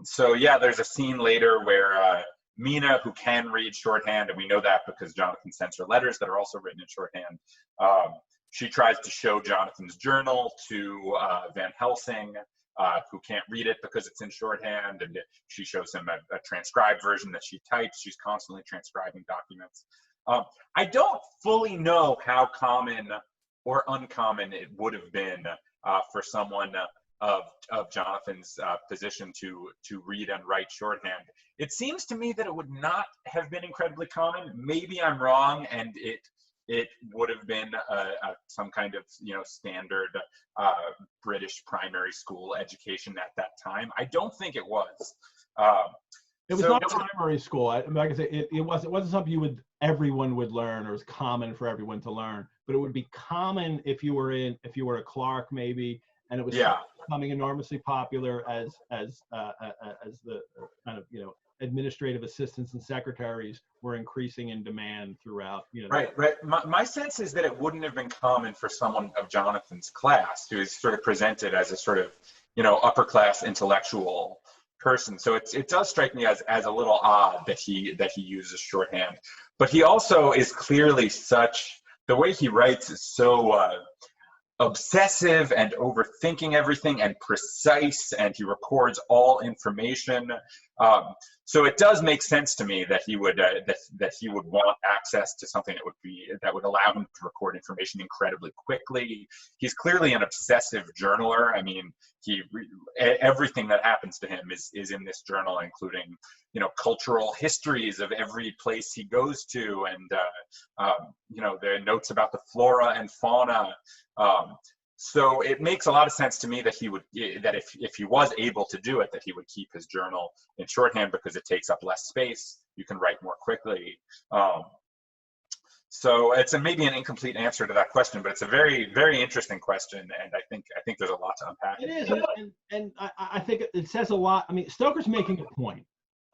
So yeah, there's a scene later where Mina, who can read shorthand, and we know that because Jonathan sends her letters that are also written in shorthand, she tries to show Jonathan's journal to Van Helsing, who can't read it because it's in shorthand, and she shows him a transcribed version that she types. She's constantly transcribing documents. I don't fully know how common or uncommon it would have been for someone of Jonathan's position to read and write shorthand. It seems to me that it would not have been incredibly common. Maybe I'm wrong, and it would have been some kind of, you know, standard British primary school education at that time. I don't think it was. It was not primary school. Like I said, it wasn't something everyone would learn, or was common for everyone to learn. But it would be common if you were a clerk maybe, and it was becoming enormously popular as the kind of, you know, administrative assistants and secretaries were increasing in demand throughout, you know. Right. My sense is that it wouldn't have been common for someone of Jonathan's class, who is sort of presented as a sort of, you know, upper class intellectual person. So it does strike me as a little odd that he uses shorthand. But he also is clearly the way he writes is so obsessive and overthinking everything and precise, and he records all information. So it does make sense to me that he would want access to something that would allow him to record information incredibly quickly. He's clearly an obsessive journaler. I mean, everything that happens to him is in this journal, including cultural histories of every place he goes to, and the notes about the flora and fauna. So it makes a lot of sense to me that if he was able to do it, that he would keep his journal in shorthand, because it takes up less space. You can write more quickly. So it's maybe an incomplete answer to that question, but it's a very, very interesting question, and I think there's a lot to unpack. It is, and I think it says a lot. I mean, Stoker's making a point.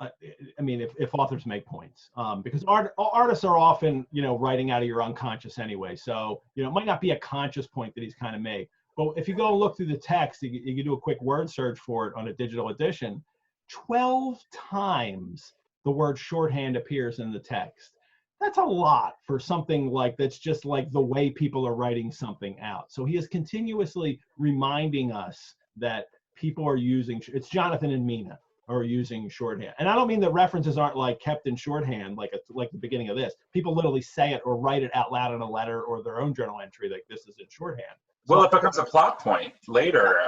I mean, if authors make points, because artists are often, writing out of your unconscious anyway. So, it might not be a conscious point that he's kind of made. But if you go and look through the text, you can do a quick word search for it on a digital edition. 12 times the word shorthand appears in the text. That's a lot for something that's just like the way people are writing something out. So he is continuously reminding us that people are using, it's Jonathan and Mina are using shorthand. And I don't mean the references aren't kept in shorthand, like the beginning of this. People literally say it or write it out loud in a letter or their own journal entry, like this is in shorthand. Well, it becomes a plot point later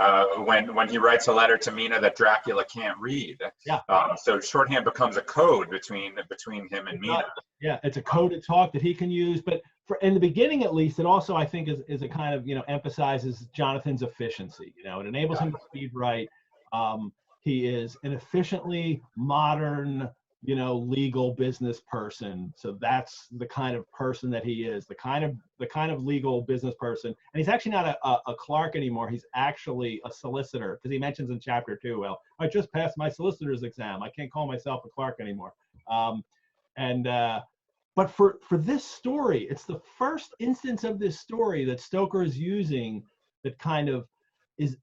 when he writes a letter to Mina that Dracula can't read. Yeah. So shorthand becomes a code between him and Mina. Yeah, it's a coded talk that he can use. But in the beginning, at least, it also, I think, is a kind of, emphasizes Jonathan's efficiency. It enables him to speed write. He is an efficiently modern, legal business person. So that's the kind of person that he is, the kind of legal business person. And he's actually not a clerk anymore. He's actually a solicitor, because he mentions in chapter 2, well, I just passed my solicitor's exam. I can't call myself a clerk anymore. But for this story, it's the first instance of this story that Stoker is using that kind of is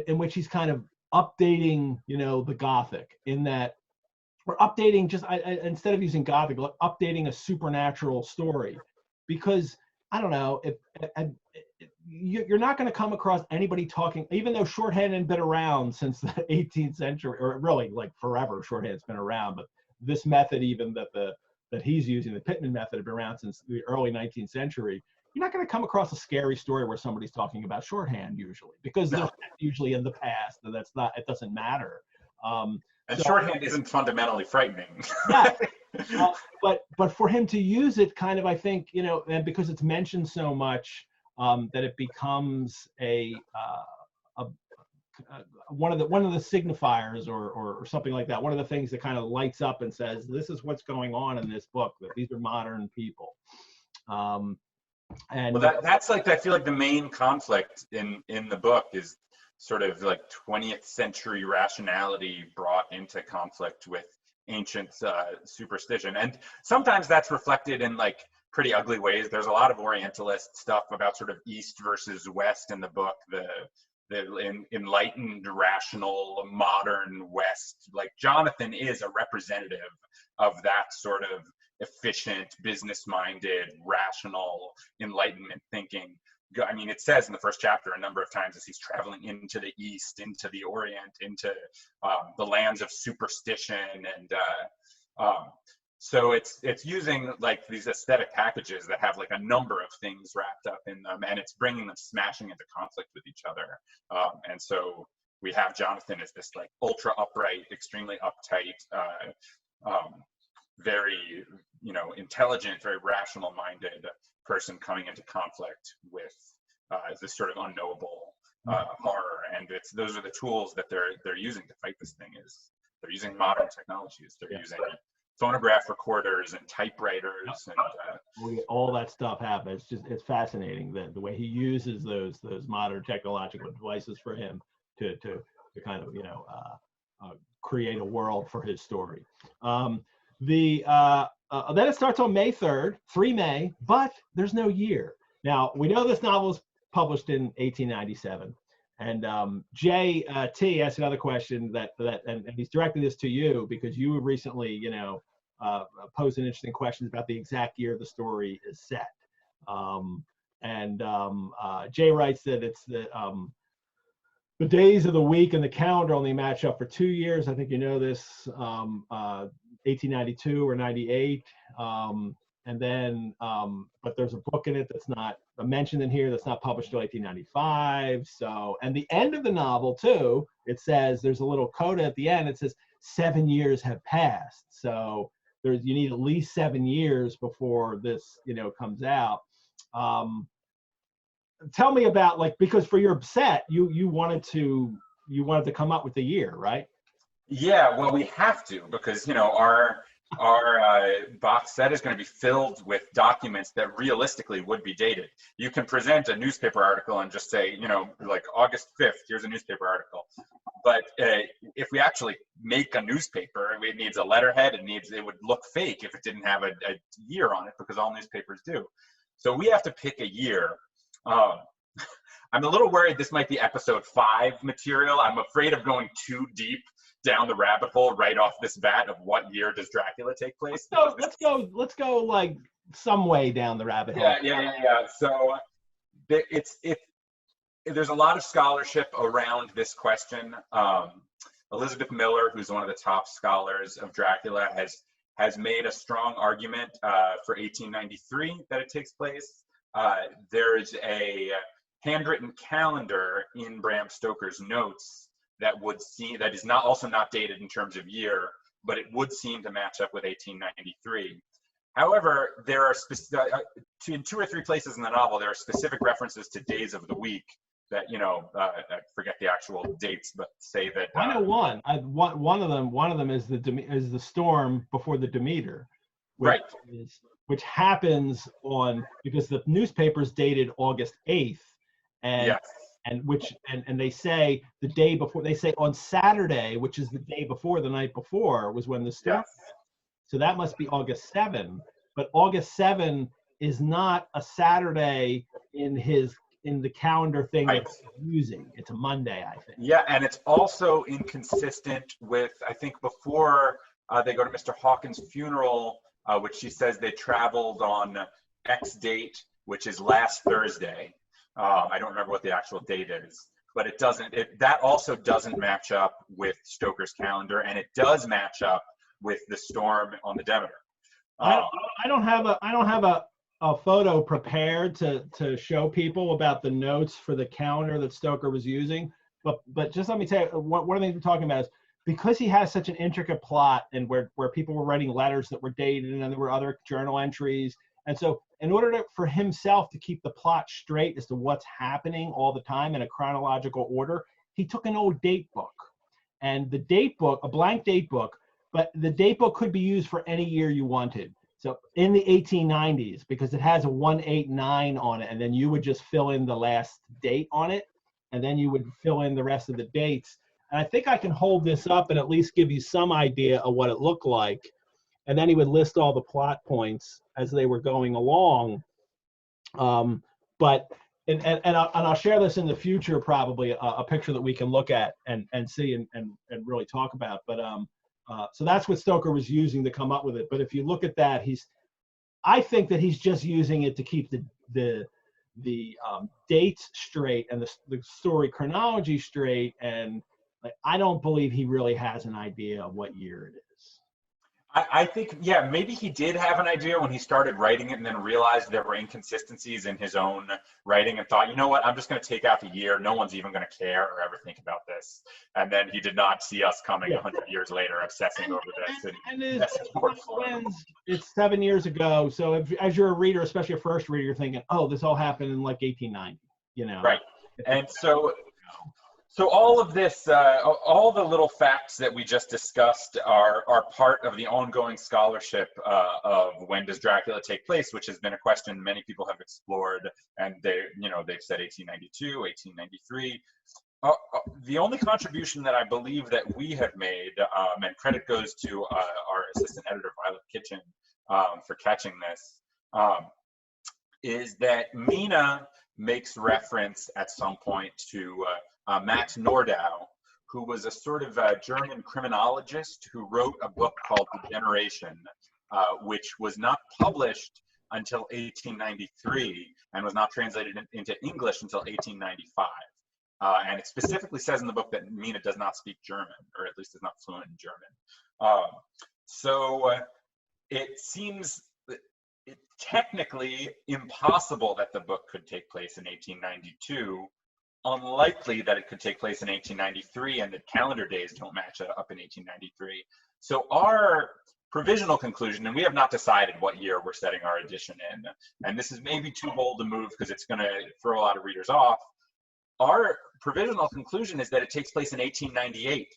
in which he's kind of updating, the Gothic, in that we're updating instead of using Gothic, updating a supernatural story, because I don't know, you're not going to come across anybody talking, even though shorthand had been around since the 18th century, or really forever. Shorthand's been around, but this method, even that he's using, the Pittman method, had been around since the early 19th century. You're not going to come across a scary story where somebody's talking about shorthand usually, because they're usually in the past, and it doesn't matter. And shorthand isn't fundamentally frightening. Yeah. But for him to use it kind of, I think, and because it's mentioned so much, that it becomes one of the signifiers or something like that. One of the things that kind of lights up and says, this is what's going on in this book, that these are modern people. And that's I feel like the main conflict in the book is sort of 20th century rationality brought into conflict with ancient superstition, and sometimes that's reflected in pretty ugly ways. There's a lot of Orientalist stuff about sort of East versus West in the book. The enlightened, rational, modern West. Jonathan is a representative of that sort of efficient, business-minded, rational Enlightenment thinking. I mean, it says in the first chapter a number of times as he's traveling into the East, into the Orient, into the lands of superstition, and so it's using these aesthetic packages that have a number of things wrapped up in them, and it's bringing them smashing into conflict with each other. And so we have Jonathan as this ultra upright, extremely uptight, very intelligent, very rational minded person coming into conflict with this sort of unknowable horror. And those are the tools that they're using to fight this thing. They're using modern technologies. They're using phonograph recorders and typewriters, and all that stuff happens. It's fascinating the way he uses those modern technological devices for him to kind of create a world for his story. Then it starts on May 3rd, 3 May, but there's no year. Now, we know this novel was published in 1897, And Jay T asked another question and he's directing this to you because you recently, posed an interesting question about the exact year the story is set. Jay writes that it's the days of the week and the calendar only match up for 2 years. I think you know this, 1892 or 98. But there's a book in it that's not mentioned in here that's not published till 1895. So, and the end of the novel too, it says there's a little coda at the end. It says 7 years have passed. So you need at least 7 years before this, comes out. Tell me about, like, because for your set, you wanted to come up with the year, right? Yeah, well, we have to, because our box set is going to be filled with documents that realistically would be dated. You can present a newspaper article and just say, like August 5th, here's a newspaper article. But if we actually make a newspaper, it needs a letterhead. It would look fake if it didn't have a year on it, because all newspapers do. So we have to pick a year. I'm a little worried this might be episode 5 material. I'm afraid of going too deep down the rabbit hole right off this bat of what year does Dracula take place. Let's go like some way down the rabbit hole. Yeah. So there's a lot of scholarship around this question. Elizabeth Miller, who's one of the top scholars of Dracula, has made a strong argument for 1893 that it takes place. There's a handwritten calendar in Bram Stoker's notes that is also not dated in terms of year, but it would seem to match up with 1893. However, there are in 2 or 3 places in the novel, there are specific references to days of the week that, I forget the actual dates, but say that. I know one. One of them is the storm before the Demeter, which happens because the newspaper's dated August 8th, and they say the day before, they say on Saturday, which is the day before, the night before, was when the storm. Yes. So that must be August 7. But August 7 is not a Saturday in the calendar thing that he's using. It's a Monday, I think. Yeah, and it's also inconsistent with, I think, before they go to Mr. Hawkins' funeral, which she says they traveled on X date, which is last Thursday. I don't remember what the actual date is, but that also doesn't match up with Stoker's calendar, and it does match up with the storm on the Demeter. I don't have a photo prepared to show people about the notes for the calendar that Stoker was using, but just let me tell you, one of the things we're talking about is because he has such an intricate plot, and where people were writing letters that were dated, and there were other journal entries. And so in order for himself to keep the plot straight as to what's happening all the time in a chronological order, he took an old date book. And the date book, a blank date book, but the date book could be used for any year you wanted. So in the 1890s, because it has a 189 on it, and then you would just fill in the last date on it, and then you would fill in the rest of the dates. And I think I can hold this up and at least give you some idea of what it looked like. And then he would list all the plot points as they were going along. And I'll share this in the future, probably a picture that we can look at and see and really talk about. But so that's what Stoker was using to come up with it. But if you look at that, I think that he's just using it to keep the dates straight and the story chronology straight. And I don't believe he really has an idea of what year it is. I think, yeah, maybe he did have an idea when he started writing it and then realized there were inconsistencies in his own writing and thought, you know what, I'm just going to take out the year. No one's even going to care or ever think about this. And then he did not see us coming 100 years later obsessing over this. It's 7 years ago. So as you're a reader, especially a first reader, you're thinking, oh, this all happened in like 1890, Right. And so all of this, all the little facts that we just discussed are part of the ongoing scholarship of when does Dracula take place, which has been a question many people have explored, and they've said 1892, 1893. The only contribution that I believe that we have made, and credit goes to our assistant editor, Violet Kitchen, for catching this, is that Mina makes reference at some point to Max Nordau, who was a sort of German criminologist who wrote a book called The Generation, which was not published until 1893 and was not translated into English until 1895. And it specifically says in the book that Mina does not speak German, or at least is not fluent in German. So it seems technically impossible that the book could take place in 1892, unlikely that it could take place in 1893, and the calendar days don't match up in 1893. So our provisional conclusion, and we have not decided what year we're setting our edition in, and this is maybe too bold to move because it's going to throw a lot of readers off. Our provisional conclusion is that it takes place in 1898,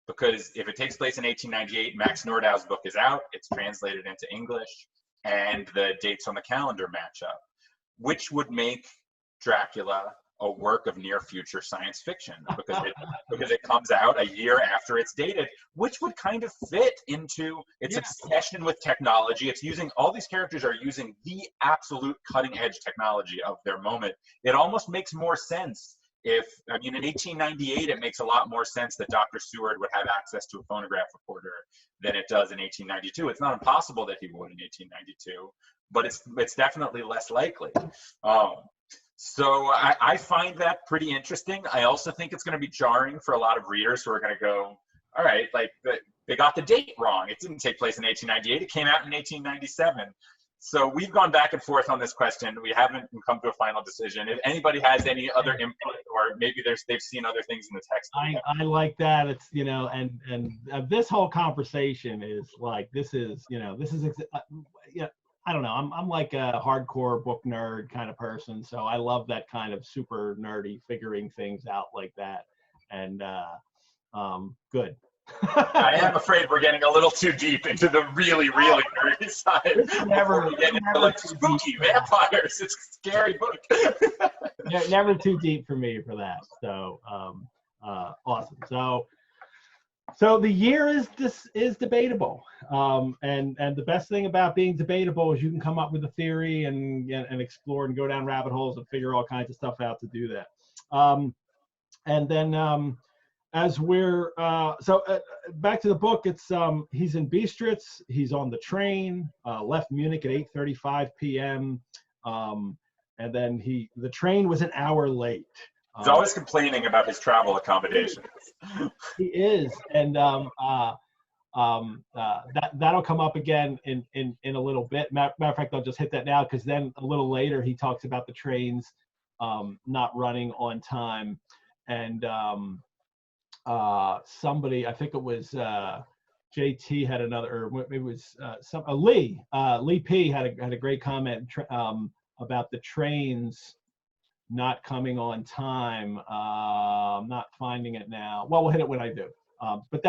because if it takes place in 1898, Max Nordau's book is out, it's translated into English, and the dates on the calendar match up, which would make Dracula a work of near future science fiction, because it comes out a year after it's dated, which would kind of fit into its obsession with technology. It's using, all these characters are using the absolute cutting edge technology of their moment. It almost makes more sense if, I mean, in 1898, it makes a lot more sense that Dr. Seward would have access to a phonograph recorder than it does in 1892. It's not impossible that he would in 1892, but it's definitely less likely. So I find that pretty interesting. I also think it's going to be jarring for a lot of readers who are going to go, all right, like they got the date wrong. It didn't take place in 1898. It came out in 1897. So we've gone back and forth on this question. We haven't come to a final decision. If anybody has any other input, or maybe they've seen other things in the text. I like that. It's, you know, and this whole conversation is like, this is, you know, this is, yeah, I don't know. I'm like a hardcore book nerd kind of person. So I love that kind of super nerdy figuring things out like that. And good. I am afraid we're getting a little too deep into the really, really nerdy side. Never get into like spooky vampires. It's a scary book. Never too deep for me for that. So awesome. So the year is debatable, and the best thing about being debatable is you can come up with a theory and explore and go down rabbit holes and figure all kinds of stuff out to do that. And then as we're back to the book, it's he's in Bistritz, he's on the train, left Munich at 8:35 p.m. And then the train was an hour late. He's always complaining about his travel accommodations. He is, and that'll come up again in a little bit. Matter of fact, I'll just hit that now, because then a little later he talks about the trains not running on time, and somebody, I think it was JT had another, or maybe it was Lee P had a great comment about the trains not coming on time. I'm not finding it now. Well, we'll hit it when I do. But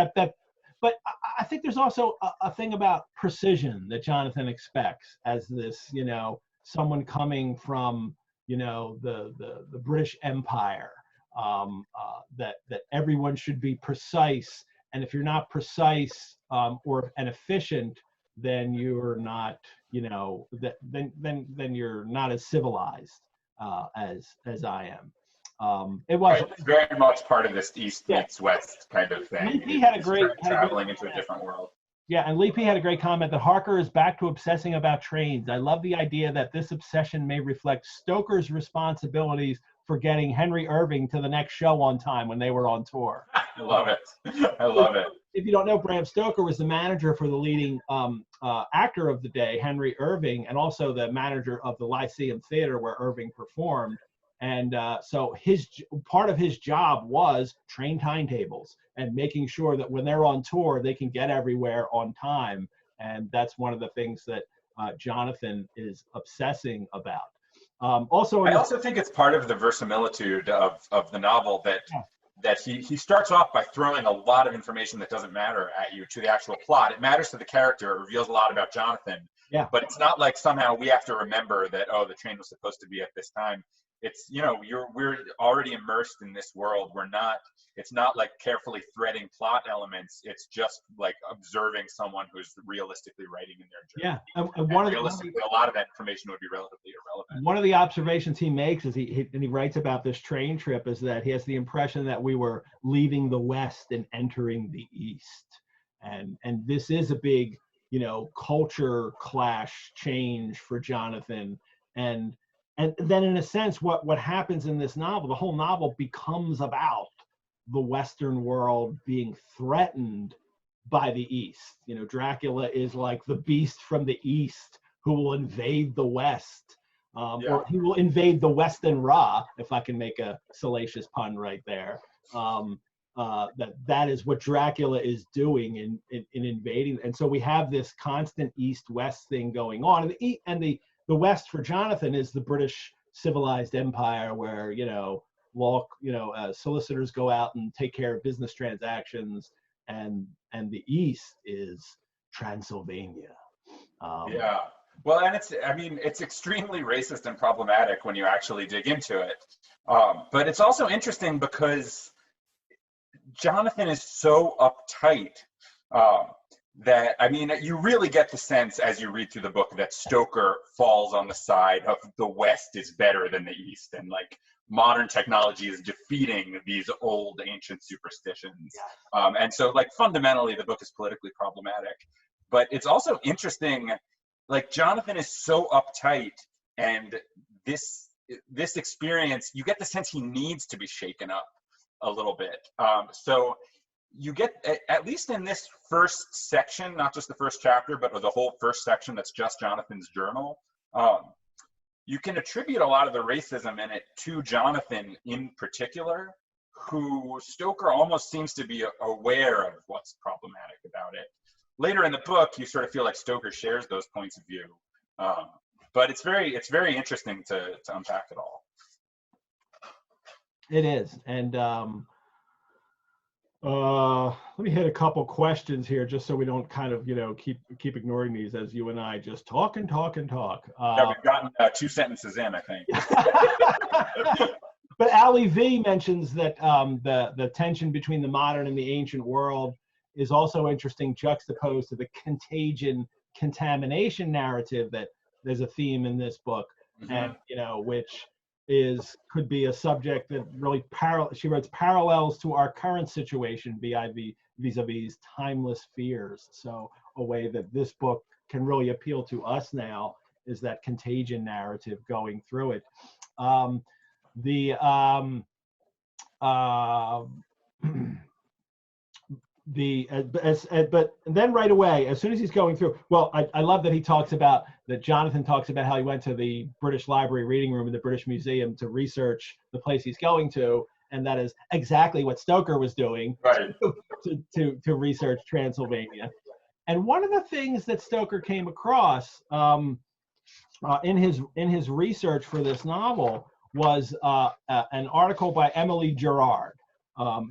I think there's also a thing about precision that Jonathan expects as this, you know, someone coming from, you know, the British Empire, that everyone should be precise, and if you're not precise and efficient, then you're not, you know, then you're not as civilized as I am. It was very much part of this East meets West kind of thing. He had a great traveling into a different world. Yeah, and Lee P had a great comment that Harker is back to obsessing about trains. I love the idea that this obsession may reflect Stoker's responsibilities for getting Henry Irving to the next show on time when they were on tour. I love it. I love it. If you don't know, Bram Stoker was the manager for the leading actor of the day, Henry Irving, and also the manager of the Lyceum Theater where Irving performed. And so part of his job was train timetables and making sure that when they're on tour, they can get everywhere on time. And that's one of the things that Jonathan is obsessing about. I also think it's part of the verisimilitude of the novel that he starts off by throwing a lot of information that doesn't matter at you to the actual plot. It matters to the character. It reveals a lot about Jonathan. Yeah. But it's not like somehow we have to remember that, oh, the train was supposed to be at this time. it's, you know, we're already immersed in this world. It's not like carefully threading plot elements. It's just like observing someone who's realistically writing in their journey. Yeah, and realistically, a lot of that information would be relatively irrelevant. One of the observations he makes is he writes about this train trip is that he has the impression that we were leaving the West and entering the East, and this is a big, you know, culture clash change for Jonathan, and then in a sense what happens in this novel, the whole novel becomes about the Western world being threatened by the East. You know, Dracula is like the beast from the East who will invade the West, or he will invade the Western Ra, if I can make a salacious pun right there. That is what Dracula is doing in invading. And so we have this constant East-West thing going on. And the West for Jonathan is the British civilized empire, where, you know, solicitors go out and take care of business transactions, and the East is Transylvania. Well, and it's extremely racist and problematic when you actually dig into it. But it's also interesting because Jonathan is so uptight that, I mean, you really get the sense as you read through the book that Stoker falls on the side of the West is better than the East, and like modern technology is defeating these old ancient superstitions. And so, like, fundamentally the book is politically problematic. But it's also interesting, like, Jonathan is so uptight, and this experience, you get the sense he needs to be shaken up a little bit. So you get, at least in this first section, not just the first chapter, but the whole first section that's just Jonathan's journal, you can attribute a lot of the racism in it to Jonathan in particular, who Stoker almost seems to be aware of what's problematic about it. Later in the book, you sort of feel like Stoker shares those points of view, but it's very interesting to unpack it all. It is, and let me hit a couple questions here, just so we don't kind of, you know, keep ignoring these as you and I just talk and talk and talk. Yeah, we've gotten 2 sentences in, I think. But Ali V mentions that the tension between the modern and the ancient world is also interesting, juxtaposed to the contamination narrative that there's a theme in this book, and, you know, which could be a subject that really she writes parallels to our current situation vis-a-vis timeless fears. So a way that this book can really appeal to us now is that contagion narrative going through it. But then right away, as soon as he's going through, well, I love that Jonathan talks about how he went to the British Library reading room in the British Museum to research the place he's going to, and that is exactly what Stoker was doing, right, to research Transylvania. And one of the things that Stoker came across in his research for this novel was an article by Emily Gerard.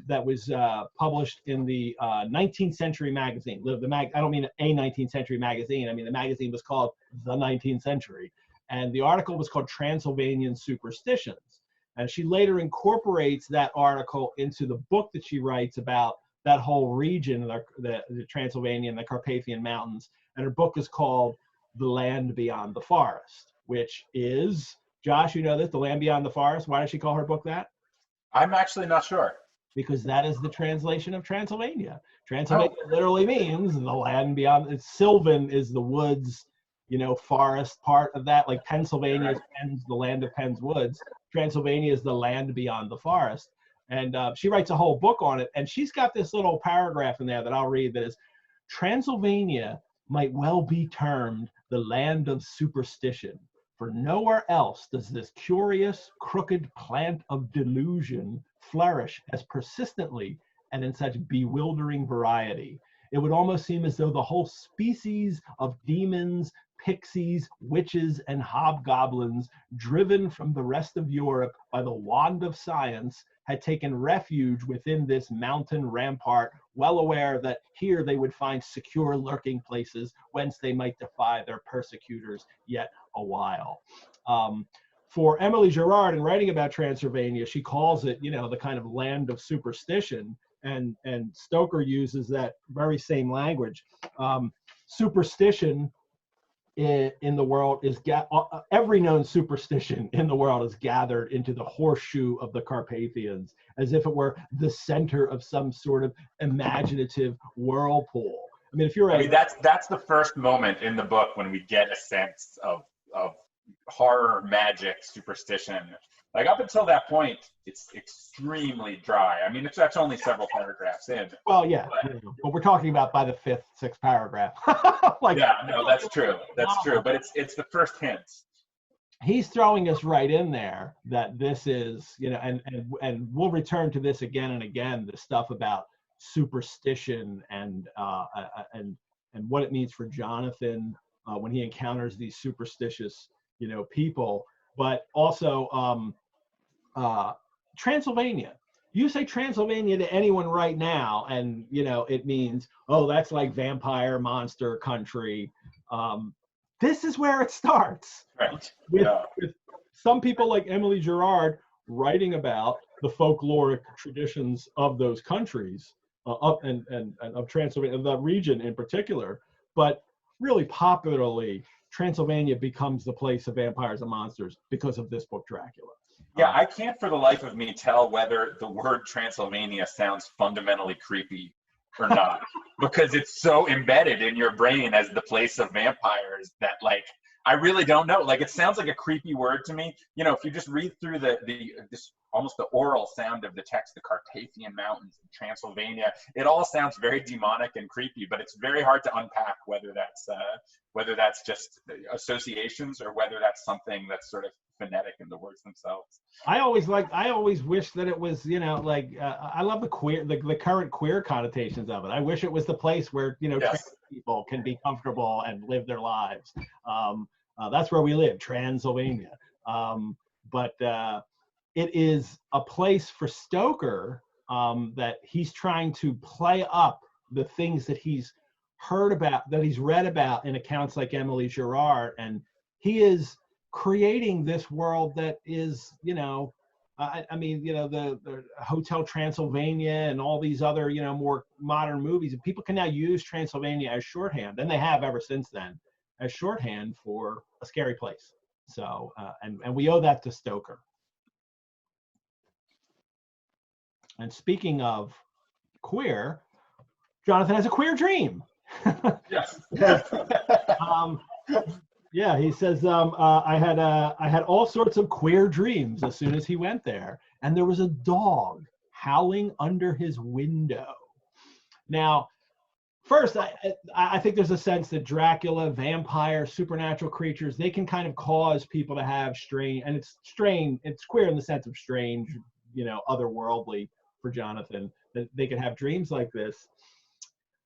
That was published in the 19th Century magazine. I don't mean a 19th Century magazine. I mean, the magazine was called The 19th Century. And the article was called Transylvanian Superstitions. And she later incorporates that article into the book that she writes about that whole region, the Transylvania and the Carpathian Mountains. And her book is called The Land Beyond the Forest, which is, Josh, you know this, The Land Beyond the Forest. Why does she call her book that? I'm actually not sure. Because that is the translation of Transylvania. Transylvania literally means the land beyond. Sylvan is the woods, you know, forest part of that. Like Pennsylvania is Penn's, the land of Penn's woods. Transylvania is the land beyond the forest. And she writes a whole book on it. And she's got this little paragraph in there that I'll read that is, Transylvania might well be termed the land of superstition, for nowhere else does this curious, crooked plant of delusion flourish as persistently and in such bewildering variety. It would almost seem as though the whole species of demons, pixies, witches, and hobgoblins, driven from the rest of Europe by the wand of science, had taken refuge within this mountain rampart, well aware that here they would find secure lurking places whence they might defy their persecutors yet a while. for Emily Gerard, in writing about Transylvania, she calls it, you know, the kind of land of superstition, and Stoker uses that very same language. Superstition in the world is every known superstition in the world is gathered into the horseshoe of the Carpathians, as if it were the center of some sort of imaginative whirlpool. I mean, if you're that's the first moment in the book when we get a sense of horror, magic, superstition. Like, up until that point, it's extremely dry. I mean, that's only several paragraphs in. Well, yeah, but we're talking about by the fifth, sixth paragraph. Like, yeah, no, that's true. That's true. But it's the first hints. He's throwing us right in there that this is, you know, and we'll return to this again and again. The stuff about superstition and what it means for Jonathan when he encounters these superstitious, you know, people. But also Transylvania. You say Transylvania to anyone right now, and you know it means, oh, that's like vampire monster country. This is where it starts. Right. With some people like Emily Gerard writing about the folkloric traditions of those countries, and of Transylvania, the region in particular. But really popularly, Transylvania becomes the place of vampires and monsters because of this book, Dracula. Yeah, I can't for the life of me tell whether the word Transylvania sounds fundamentally creepy or not, because it's so embedded in your brain as the place of vampires that, like, I really don't know. Like, it sounds like a creepy word to me. You know, if you just read through this almost the oral sound of the text, the Carpathian Mountains, Transylvania, it all sounds very demonic and creepy, but it's very hard to unpack whether that's just associations or whether that's something that's sort of phonetic in the words themselves. I always wish that it was, you know, like I love the current queer connotations of it. I wish it was the place where, you know, trans people can be comfortable and live their lives. That's where we live, Transylvania. But it is a place for Stoker that he's trying to play up the things that he's heard about, that he's read about in accounts like Emily Gerard, and he is creating this world that is, you know, I mean, you know, the Hotel Transylvania and all these other, you know, more modern movies, and people can now use Transylvania as shorthand, and they have ever since then, as shorthand for a scary place. So, and we owe that to Stoker. And speaking of queer, Jonathan has a queer dream. Yes. Yeah, he says, I had all sorts of queer dreams as soon as he went there, and there was a dog howling under his window. Now, first, I think there's a sense that Dracula, vampire, supernatural creatures, they can kind of cause people to have strange, and it's queer in the sense of strange, you know, otherworldly for Jonathan, that they can have dreams like this.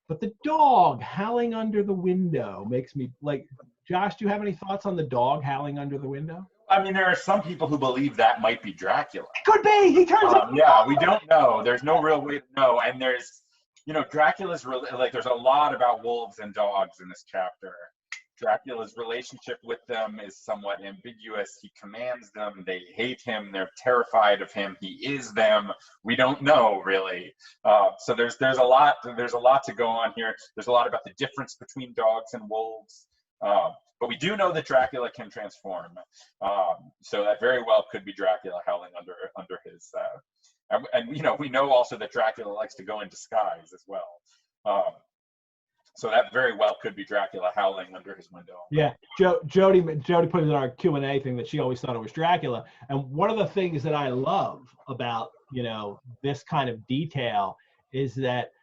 But the dog howling under the window makes me, like, Josh, do you have any thoughts on the dog howling under the window? I mean, there are some people who believe that might be Dracula. Could be. He turns up. Yeah, we don't know. There's no real way to know. And there's, you know, Dracula's like, there's a lot about wolves and dogs in this chapter. Dracula's relationship with them is somewhat ambiguous. He commands them. They hate him. They're terrified of him. He is them. We don't know, really. So there's a lot to go on here. There's a lot about the difference between dogs and wolves. But we do know that Dracula can transform. So that very well could be Dracula howling under his. And you know, we know also that Dracula likes to go in disguise as well. So that very well could be Dracula howling under his window. Yeah, Jody put in our Q&A thing that she always thought it was Dracula. And one of the things that I love about, you know, this kind of detail is that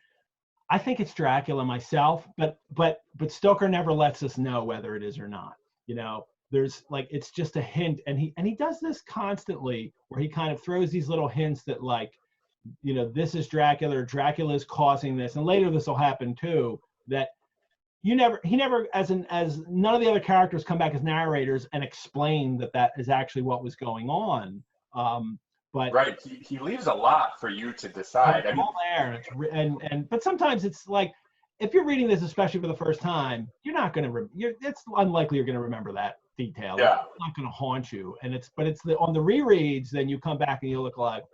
I think it's Dracula myself, but Stoker never lets us know whether it is or not. You know, there's like, it's just a hint, and he does this constantly, where he kind of throws these little hints that, like, you know, this is Dracula, or Dracula is causing this, and later this will happen too. That he never, as none of the other characters come back as narrators and explain that is actually what was going on. But right, he leaves a lot for you to decide. It's all there, but sometimes it's like, if you're reading this, especially for the first time, you're not going to. It's unlikely you're going to remember that detail. Yeah. Like, it's not going to haunt you. And on the rereads, then you come back and you look like,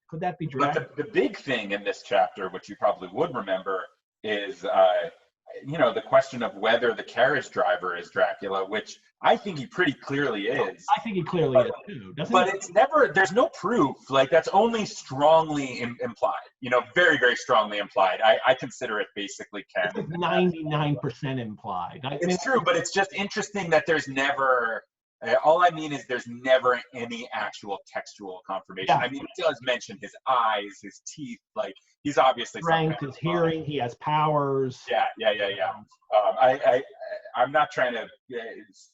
could that be Dracula? But the big thing in this chapter, which you probably would remember, is the question of whether the carriage driver is Dracula, which I think he pretty clearly is. I think he clearly is too, doesn't But he? it's never, there's no proof. Like, that's only strongly implied, very, very strongly implied. I consider it basically canon. 99% implied. It's true, but it's just interesting that there's never, all I mean is there's never any actual textual confirmation. Yeah. I mean, it does mention his eyes, his teeth, like he's obviously strength, his hearing, he has powers. Yeah. I'm not trying to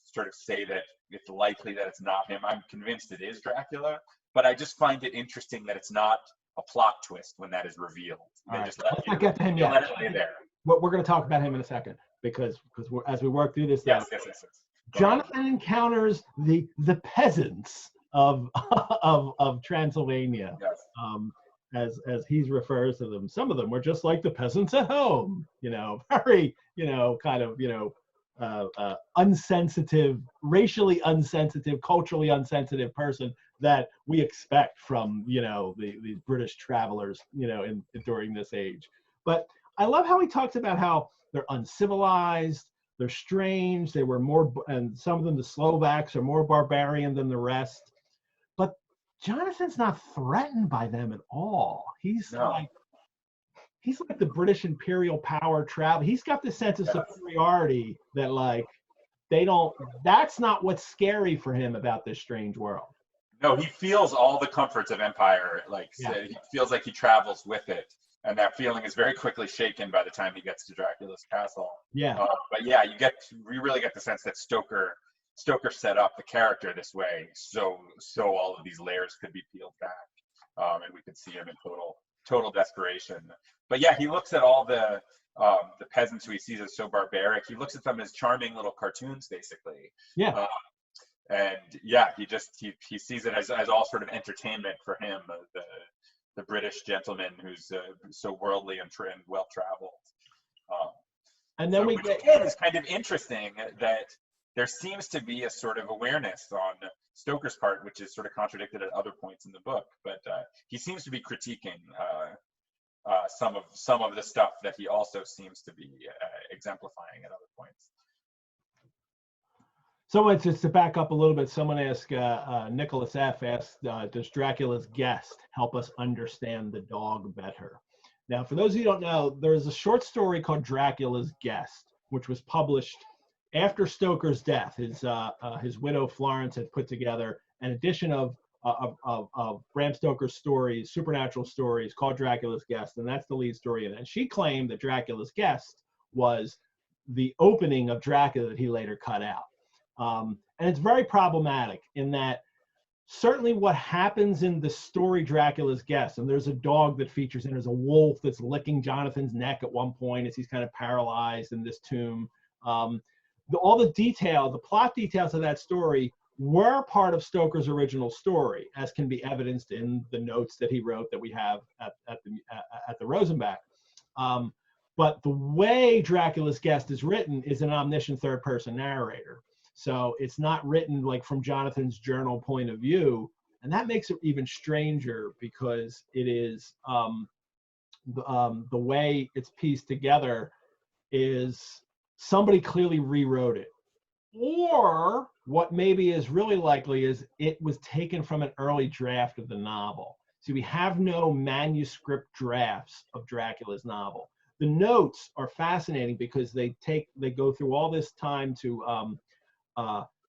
sort of say that it's likely that it's not him. I'm convinced it is Dracula, but I just find it interesting that it's not a plot twist when that is revealed. Right. Just Let's not get to him yet. Let it lay there. We're going to talk about him in a second because as we work through this, yes. Jonathan encounters the peasants of Transylvania. Yes. As he refers to them. Some of them were just like the peasants at home, very, kind of, unsensitive, racially unsensitive, culturally unsensitive person that we expect from, these British travelers, during this age. But I love how he talks about how they're uncivilized, they're strange, they were more, and some of them, the Slovaks, are more barbarian than the rest. But Jonathan's not threatened by them at all. He's like the British imperial power travel. He's got this sense of superiority that that's not what's scary for him about this strange world. No, he feels all the comforts of empire. He feels like he travels with it. And that feeling is very quickly shaken by the time he gets to Dracula's castle. Yeah. But yeah, we really get the sense that Stoker set up the character this way, so all of these layers could be peeled back, and we could see him in total desperation. But yeah, he looks at all the peasants who he sees as so barbaric. He looks at them as charming little cartoons, basically. Yeah. And yeah, he sees it as all sort of entertainment for him, the British gentleman who's so worldly and well traveled. And then which again is kind of interesting that there seems to be a sort of awareness on Stoker's part, which is sort of contradicted at other points in the book. But he seems to be critiquing some of the stuff that he also seems to be exemplifying at other points. So just to back up a little bit, someone asked, Nicholas F. asked, does Dracula's guest help us understand the dog better? Now, for those of you who don't know, there's a short story called Dracula's Guest, which was published after Stoker's death. His widow Florence had put together an edition of Bram Stoker's stories, supernatural stories, called Dracula's Guest, and that's the lead story in it. And she claimed that Dracula's Guest was the opening of Dracula that he later cut out. And it's very problematic in that certainly what happens in the story Dracula's Guest, and there's a dog that features, and there's a wolf that's licking Jonathan's neck at one point as he's kind of paralyzed in this tomb. All the detail, the plot details of that story were part of Stoker's original story, as can be evidenced in the notes that he wrote that we have at the Rosenbach. But the way Dracula's Guest is written is an omniscient third-person narrator. So it's not written like from Jonathan's journal point of view. And that makes it even stranger because it is the way it's pieced together is somebody clearly rewrote it. Or what maybe is really likely is it was taken from an early draft of the novel. So we have no manuscript drafts of Dracula's novel. The notes are fascinating because they go through all this time to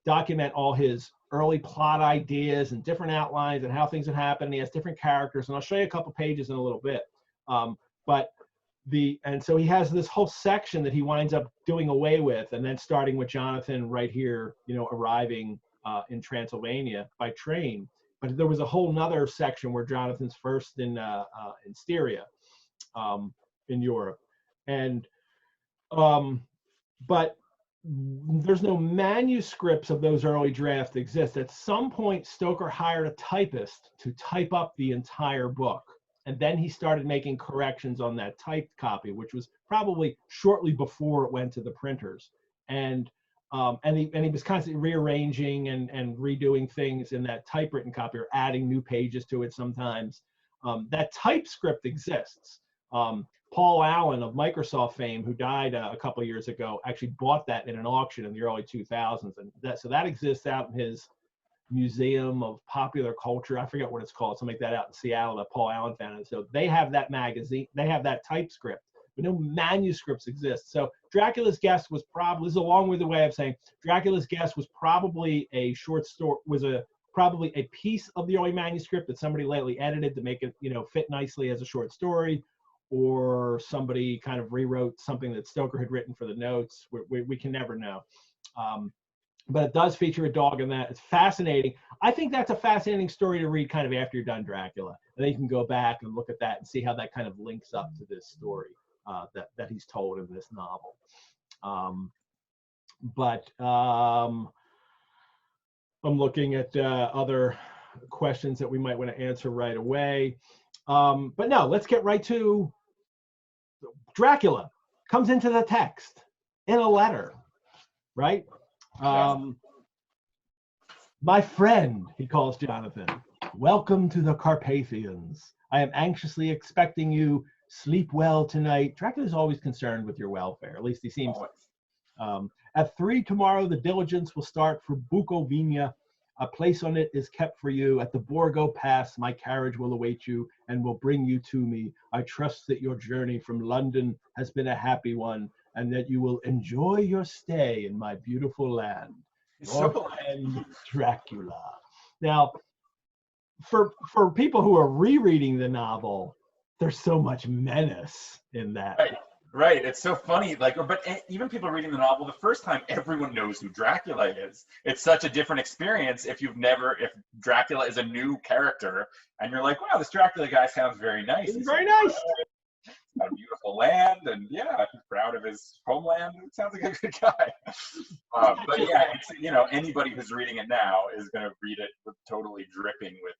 document all his early plot ideas and different outlines and how things have happened. He has different characters, and I'll show you a couple pages in a little bit. And so he has this whole section that he winds up doing away with, and then starting with Jonathan right here, arriving in Transylvania by train. But there was a whole nother section where Jonathan's first in Styria, in Europe, and but there's no manuscripts of those early drafts exist. At some point, Stoker hired a typist to type up the entire book. And then he started making corrections on that typed copy, which was probably shortly before it went to the printers. And and he was constantly rearranging and redoing things in that typewritten copy, or adding new pages to it sometimes. That typescript exists. Paul Allen of Microsoft fame, who died a couple of years ago, actually bought that in an auction in the early 2000s, and that exists out in his Museum of Popular Culture. I forget what it's called, something like that, out in Seattle, that Paul Allen founded. So they have that magazine, they have that typescript, but no manuscripts exist. So Dracula's Guest was probably, this is a long-winded way of saying Dracula's Guest was probably a short story, probably a piece of the early manuscript that somebody lately edited to make it, fit nicely as a short story, or somebody kind of rewrote something that Stoker had written for the notes. We can never know. But it does feature a dog in that. It's fascinating. I think that's a fascinating story to read kind of after you're done Dracula. And then you can go back and look at that and see how that kind of links up to this story that he's told in this novel. I'm looking at other questions that we might want to answer right away. But no, let's get right to Dracula. Comes into the text in a letter, right? My friend, he calls Jonathan, welcome to the Carpathians. I am anxiously expecting you. Sleep well tonight. Dracula is always concerned with your welfare. At least he seems. At 3 tomorrow, the diligence will start for Bukovina. A place on it is kept for you. At the Borgo Pass, my carriage will await you and will bring you to me. I trust that your journey from London has been a happy one, and that you will enjoy your stay in my beautiful land. Your friend, Dracula. Now, for people who are rereading the novel, there's so much menace in that. Right. It's so funny. But even people reading the novel the first time, everyone knows who Dracula is. It's such a different experience if Dracula is a new character and you're like, wow, this Dracula guy sounds very nice. He's very nice. He's got a beautiful land, and yeah, he's proud of his homeland. It sounds like a good guy. But yeah, it's, anybody who's reading it now is going to read it totally dripping with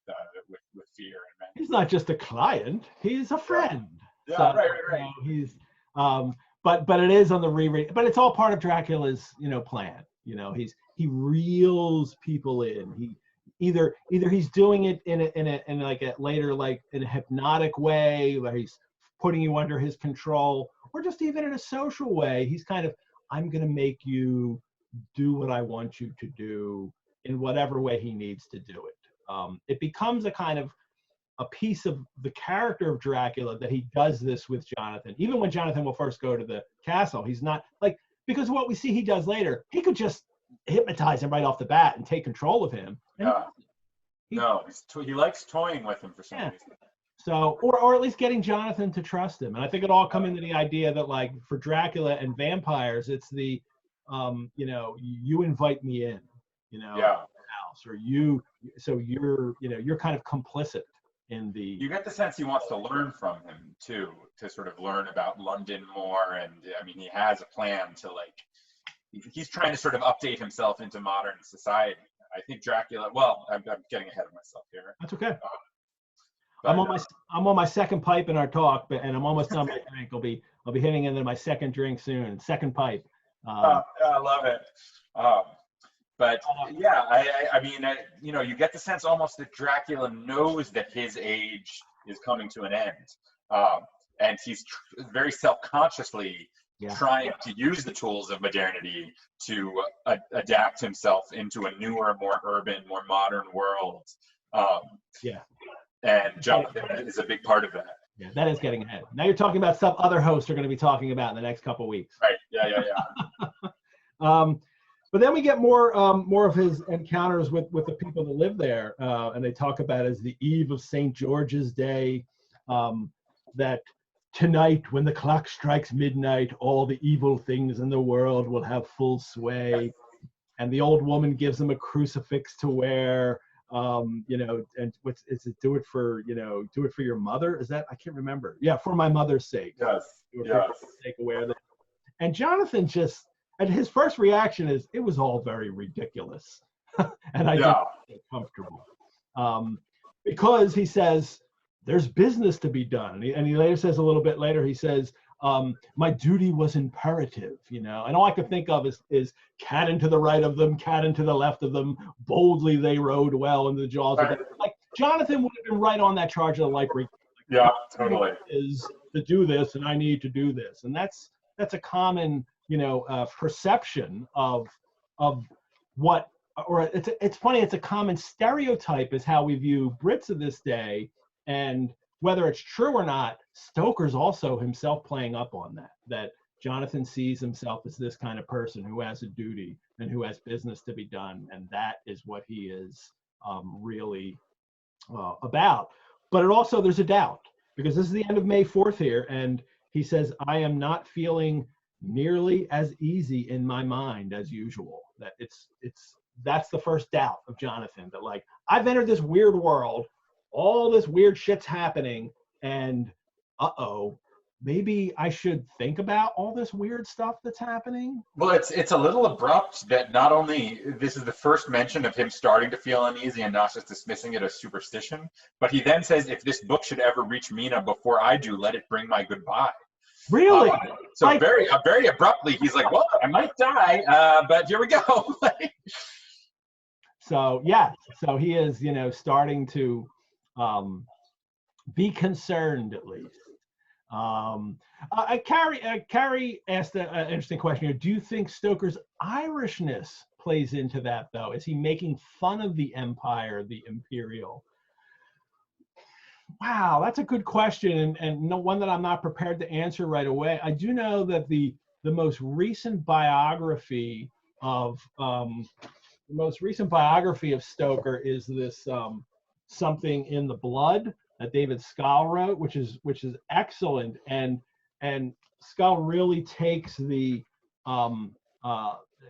fear and menace. He's not just a client; he's a friend. Yeah, so, right. He's but it is on the reread. But it's all part of Dracula's plan. He reels people in. He either he's doing it in a hypnotic way where he's putting you under his control, or just even in a social way. He's kind of, I'm going to make you do what I want you to do in whatever way he needs to do it. It becomes a kind of a piece of the character of Dracula that he does this with Jonathan. Even when Jonathan will first go to the castle, he's not because what we see he does later, he could just hypnotize him right off the bat and take control of him. He likes toying with him for some reason. So, or at least getting Jonathan to trust him. And I think it all come into the idea that for Dracula and vampires, it's the, you invite me in, house, or you're kind of complicit in the. You get the sense he wants to learn from him too, to sort of learn about London more. And I mean, he has a plan to he's trying to sort of update himself into modern society. I think Dracula, well, I'm getting ahead of myself here. That's okay. I'm on my second pipe in our talk, and I'm almost done my drink. I'll be hitting into my second drink soon. Second pipe. I love it. But yeah, I mean, you get the sense almost that Dracula knows that his age is coming to an end, and he's very self-consciously trying to use the tools of modernity to adapt himself into a newer, more urban, more modern world. And Jonathan is a big part of that. Yeah, that is getting ahead. Now you're talking about stuff other hosts are going to be talking about in the next couple of weeks. Right. Yeah. But then we get more of his encounters with the people that live there, and they talk about as the eve of St. George's Day, that tonight when the clock strikes midnight, all the evil things in the world will have full sway, and the old woman gives them a crucifix to wear. And what's is it? Do it for your mother. Is that, I can't remember. Yeah, for my mother's sake. Yes. Take aware that. And Jonathan and his first reaction is, it was all very ridiculous, and I didn't feel comfortable, because he says there's business to be done, and he later says a little bit later, he says, my duty was imperative, you know, and all I could think of is cannon to the right of them, cannon to the left of them, boldly they rode well in the jaws of death. Like Jonathan would have been right on that charge of the light brief. Yeah, totally. Is to do this, and I need to do this, and that's a common, you know, perception of what, or it's funny, it's a common stereotype is how we view Brits of this day, and whether it's true or not, Stoker's also himself playing up on that Jonathan sees himself as this kind of person who has a duty and who has business to be done, and that is what he is really about. But it also, there's a doubt, because this is the end of May 4th here, and he says, I am not feeling nearly as easy in my mind as usual. That that's the first doubt of Jonathan, that like, I've entered this weird world, all this weird shit's happening, and maybe I should think about all this weird stuff that's happening. Well, it's a little abrupt that not only this is the first mention of him starting to feel uneasy and not just dismissing it as superstition, but he then says, if this book should ever reach Mina before I do, let it bring my goodbye. Really? So like, very abruptly, he's like, well, I might die, but here we go. So yeah, so he is, you know, starting to be concerned at least. Carrie asked an interesting question here. Do you think Stoker's Irishness plays into that, though? Is he making fun of the empire, the imperial? Wow, that's a good question, and no one that I'm not prepared to answer right away. I do know that the most recent biography of Stoker is this Something in the Blood that David Scull wrote, which is excellent, and Scull really takes the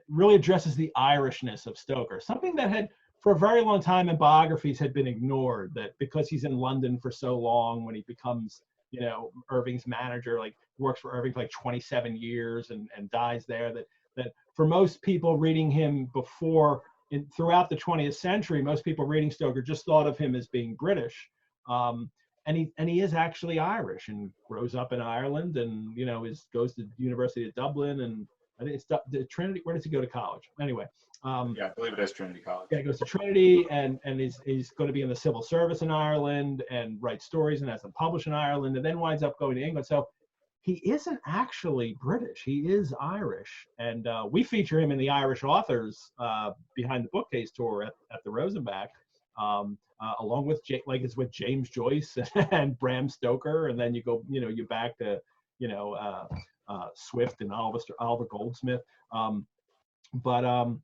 really addresses the Irishness of Stoker, something that had for a very long time in biographies had been ignored, that because he's in London for so long, when he becomes, you know, Irving's manager, like works for Irving for like 27 years and dies there, that for most people reading him throughout the 20th century, most people reading Stoker just thought of him as being British. And he is actually Irish and grows up in Ireland, and, you know, goes to the University of Dublin, and I think it's the Trinity. Where does he go to college? Anyway. Yeah, I believe it is Trinity College. Yeah, he goes to Trinity, and he's going to be in the civil service in Ireland and write stories and has them published in Ireland, and then winds up going to England. So he isn't actually British. He is Irish, and we feature him in the Irish Authors Behind the Bookcase tour at the Rosenbach, along with it's with James Joyce and Bram Stoker, and then you back to Swift and Oliver Goldsmith, but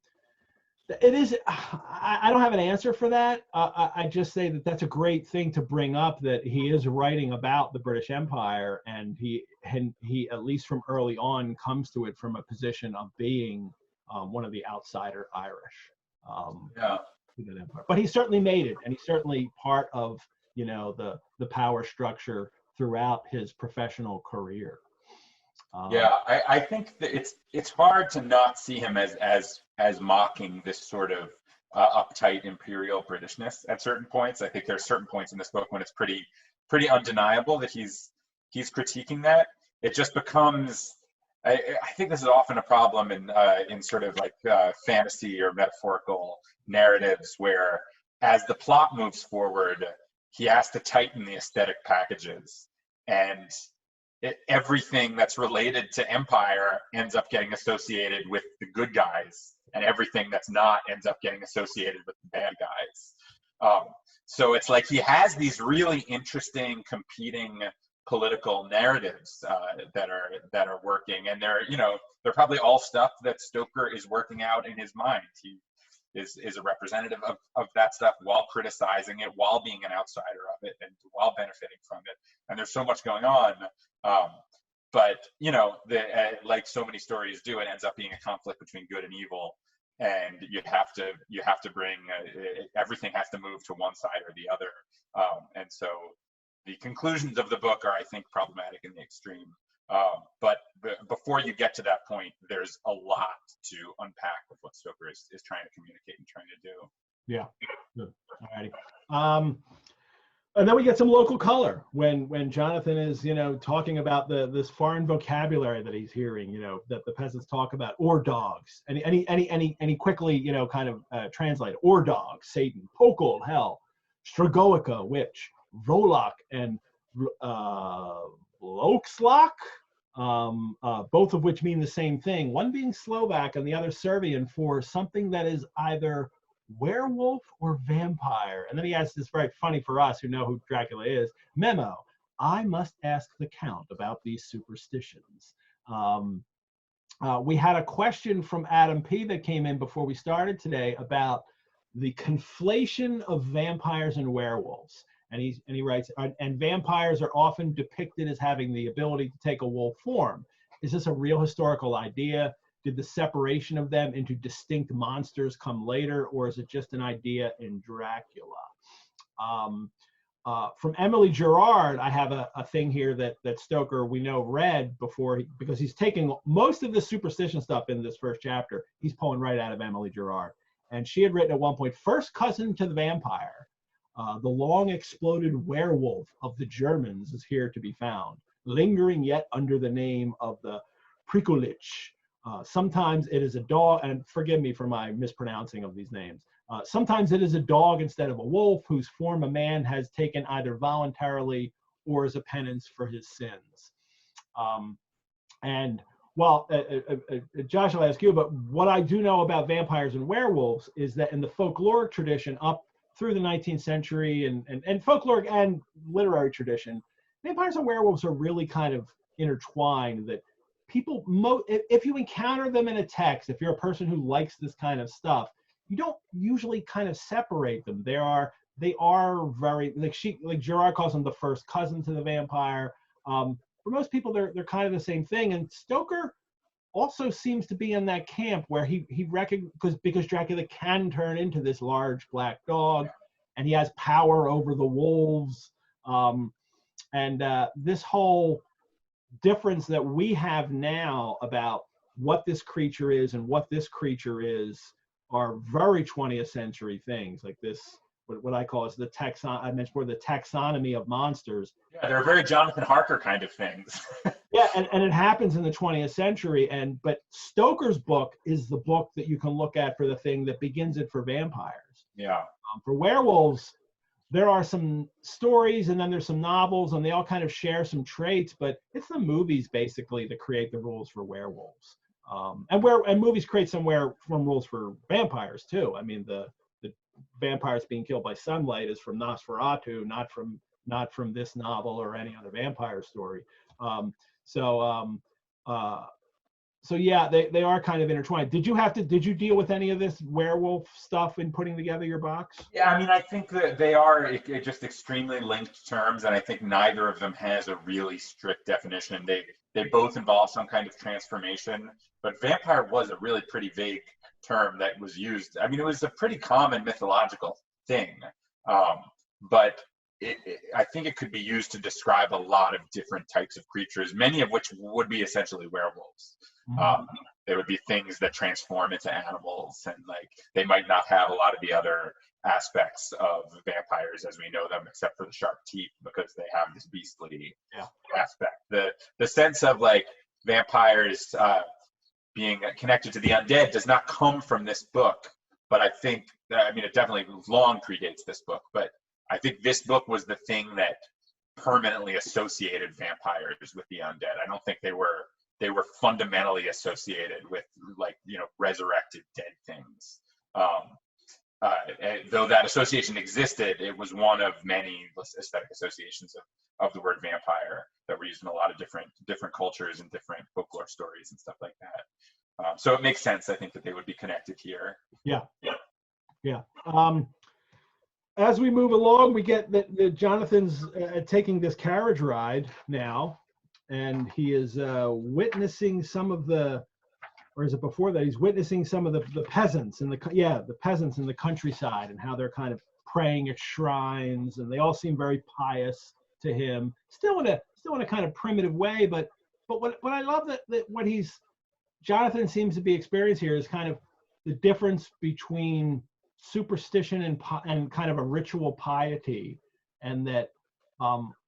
it is. I don't have an answer for that. I just say that that's a great thing to bring up, that he is writing about the British Empire, and he at least from early on comes to it from a position of being one of the outsider Irish. To that empire. But he certainly made it, and he's certainly part of, you know, the power structure throughout his professional career. I think that it's hard to not see him as mocking this sort of uptight imperial Britishness at certain points. I think there's certain points in this book when it's pretty undeniable that he's critiquing that. It just becomes, I think this is often a problem in sort of like fantasy or metaphorical narratives, where as the plot moves forward, he has to tighten the aesthetic packages, and everything that's related to empire ends up getting associated with the good guys, and everything that's not ends up getting associated with the bad guys. So it's like he has these really interesting competing political narratives that are working, and they're probably all stuff that Stoker is working out in his mind. He is a representative of that stuff while criticizing it, while being an outsider of it, and while benefiting from it. And there's so much going on. But like so many stories do, it ends up being a conflict between good and evil, and you have to bring everything has to move to one side or the other. And so the conclusions of the book are, I think, problematic in the extreme. But before you get to that point, there's a lot to unpack with what Stoker is trying to communicate and trying to do. Yeah. Good. All righty. And then we get some local color when Jonathan is, talking about this foreign vocabulary that he's hearing, that the peasants talk about, or dogs, and he quickly, kind of translate or dogs, Satan, Pokol, hell, Stragoica, witch, Volok, and Lokslok, both of which mean the same thing. One being Slovak and the other Serbian for something that is either werewolf or vampire. And then he has this very funny for us who know who Dracula is, memo: I must ask the Count about these superstitions. We had a question from Adam P that came in before we started today about the conflation of vampires and werewolves. And he writes, and vampires are often depicted as having the ability to take a wolf form. Is this a real historical idea? Did the separation of them into distinct monsters come later, or is it just an idea in Dracula? From Emily Gerard, I have a thing here that Stoker, we know, read before, because he's taking most of the superstition stuff in this first chapter. He's pulling right out of Emily Gerard. And she had written at one point, first cousin to the vampire, the long exploded werewolf of the Germans is here to be found, lingering yet under the name of the Prikulich. Sometimes it is a dog, and forgive me for my mispronouncing of these names. Sometimes it is a dog instead of a wolf, whose form a man has taken either voluntarily or as a penance for his sins. Josh, I'll ask you, but what I do know about vampires and werewolves is that in the folkloric tradition up through the 19th century and folkloric and literary tradition, vampires and werewolves are really kind of intertwined, that people, if you encounter them in a text, if you're a person who likes this kind of stuff, you don't usually kind of separate them. They are very, like Gerard calls them the first cousin to the vampire. For most people, they're kind of the same thing. And Stoker also seems to be in that camp where he because Dracula can turn into this large black dog, and he has power over the wolves. This whole difference that we have now about what this creature is and what this creature is are very 20th century things, like this, what I call is the I mentioned before, the taxonomy of monsters. Yeah, they're very Jonathan Harker kind of things. Yeah, and it happens in the 20th century, but Stoker's book is the book that you can look at for the thing that begins it for vampires. Yeah. For werewolves, there are some stories and then there's some novels, and they all kind of share some traits, but it's the movies basically that create the rules for werewolves. And movies create some rules for vampires too. I mean, the vampires being killed by sunlight is from Nosferatu, not from this novel or any other vampire story. So yeah, they are kind of intertwined. Did you deal with any of this werewolf stuff in putting together your box? Yeah, I mean, I think that they are just extremely linked terms, and I think neither of them has a really strict definition. They both involve some kind of transformation, but vampire was a really pretty vague term that was used. I mean, it was a pretty common mythological thing, but I think it could be used to describe a lot of different types of creatures, many of which would be essentially werewolves. They would be things that transform into animals, and like they might not have a lot of the other aspects of vampires as we know them, except for the sharp teeth, because they have this beastly aspect. The sense of like vampires being connected to the undead does not come from this book, but I think it definitely long predates this book, but I think this book was the thing that permanently associated vampires with the undead. I don't think they were fundamentally associated with, like, resurrected dead things. Though that association existed, it was one of many aesthetic associations of the word vampire that were used in a lot of different cultures and different folklore stories and stuff like that. So it makes sense, I think, that they would be connected here. Yeah. As we move along, we get that Jonathan's taking this carriage ride now, and he is witnessing some of the, or is it before that? He's witnessing some of the peasants in the peasants in the countryside, and how they're kind of praying at shrines, and they all seem very pious to him, still in a kind of primitive way. But what I love that what Jonathan seems to be experiencing here is kind of the difference between superstition and kind of a ritual piety, and that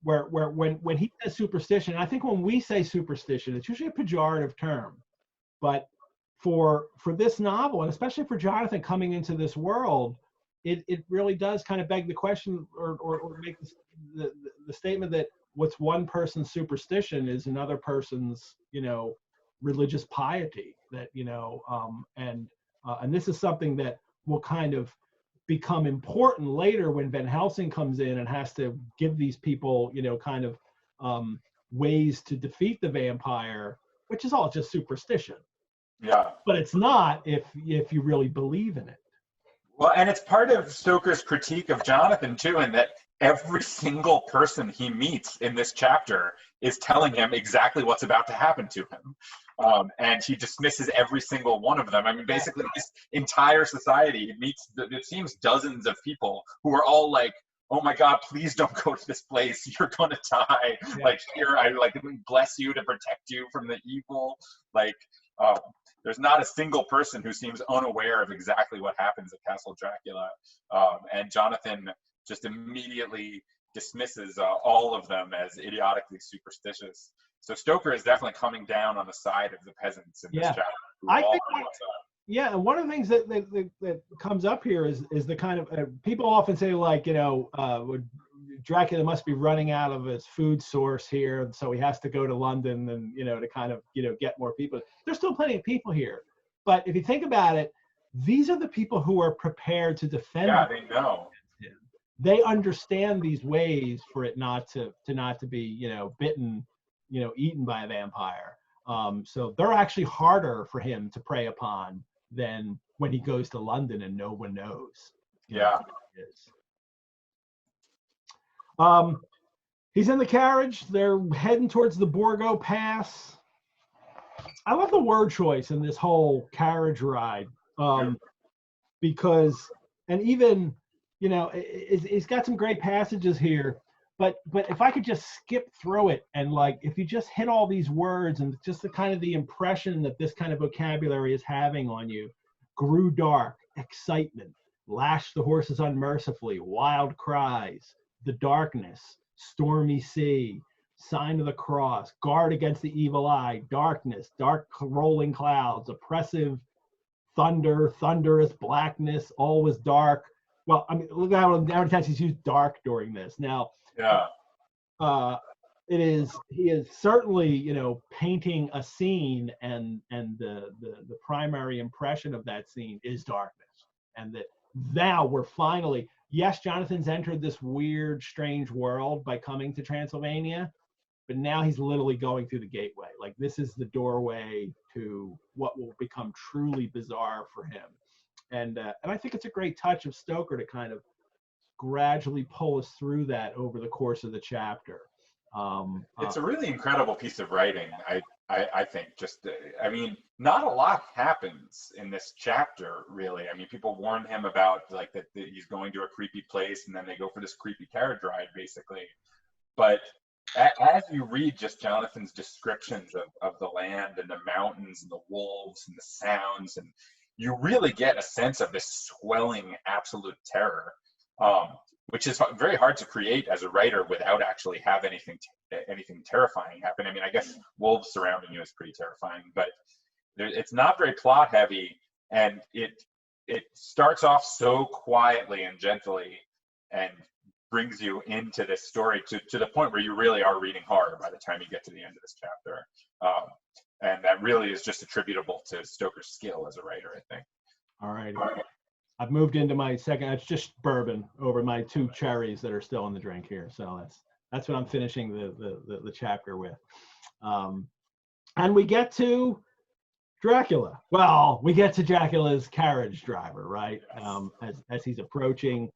when he says superstition, I think when we say superstition, it's usually a pejorative term, but for this novel, and especially for Jonathan coming into this world, it really does kind of beg the question, or make the statement that what's one person's superstition is another person's, religious piety. That, and this is something that will kind of become important later when Van Helsing comes in and has to give these people, kind of ways to defeat the vampire, which is all just superstition. Yeah. But it's not if you really believe in it. Well, and it's part of Stoker's critique of Jonathan too, in that every single person he meets in this chapter is telling him exactly what's about to happen to him. And he dismisses every single one of them. I mean, basically, this entire society, it seems dozens of people who are all like, oh my God, please don't go to this place. You're going to die. Yeah. Like, here, I bless you to protect you from the evil. There's not a single person who seems unaware of exactly what happens at Castle Dracula. And Jonathan just immediately dismisses all of them as idiotically superstitious. So Stoker is definitely coming down on the side of the peasants in this chapter. I think Yeah, and one of the things that comes up here is the kind of people often say, like, Dracula must be running out of his food source here, and so he has to go to London and to kind of get more people. There's still plenty of people here, but if you think about it, these are the people who are prepared to defend. Yeah, they know. They understand these ways for it not to be bitten, eaten by a vampire. So they're actually harder for him to prey upon than when he goes to London and no one knows. Yeah. He's in the carriage. They're heading towards the Borgo Pass. I love the word choice in this whole carriage ride, because, and even, it's got some great passages here. But if I could just skip through it, and if you just hit all these words and just the kind of the impression that this kind of vocabulary is having on you: grew dark, excitement, lashed the horses unmercifully, wild cries, the darkness, stormy sea, sign of the cross, guard against the evil eye, darkness, dark rolling clouds, oppressive thunder, thunderous blackness, all was dark. Well, I mean, look at how many times he's used dark during this. Now, yeah, he is certainly, painting a scene, and the primary impression of that scene is darkness. And that now we're finally, yes, Jonathan's entered this weird, strange world by coming to Transylvania, but now he's literally going through the gateway. Like, this is the doorway to what will become truly bizarre for him. And I think it's a great touch of Stoker to kind of gradually pull us through that over the course of the chapter. It's a really incredible piece of writing. I think I mean, not a lot happens in this chapter, really. I mean, people warn him about that he's going to a creepy place, and then they go for this creepy carriage ride, basically. But as you read just Jonathan's descriptions of the land and the mountains and the wolves and the sounds, and you really get a sense of this swelling absolute terror, which is very hard to create as a writer without actually have anything terrifying happen. I mean, I guess wolves surrounding you is pretty terrifying, but it's not very plot heavy, and it starts off so quietly and gently, and brings you into this story to the point where you really are reading horror by the time you get to the end of this chapter. And that really is just attributable to Stoker's skill as a writer, I think. All right. I've moved into my second. It's just bourbon over my 2 cherries that are still in the drink here. So that's what I'm finishing the chapter with. And we get to Dracula. Well, we get to Dracula's carriage driver, right? As he's approaching,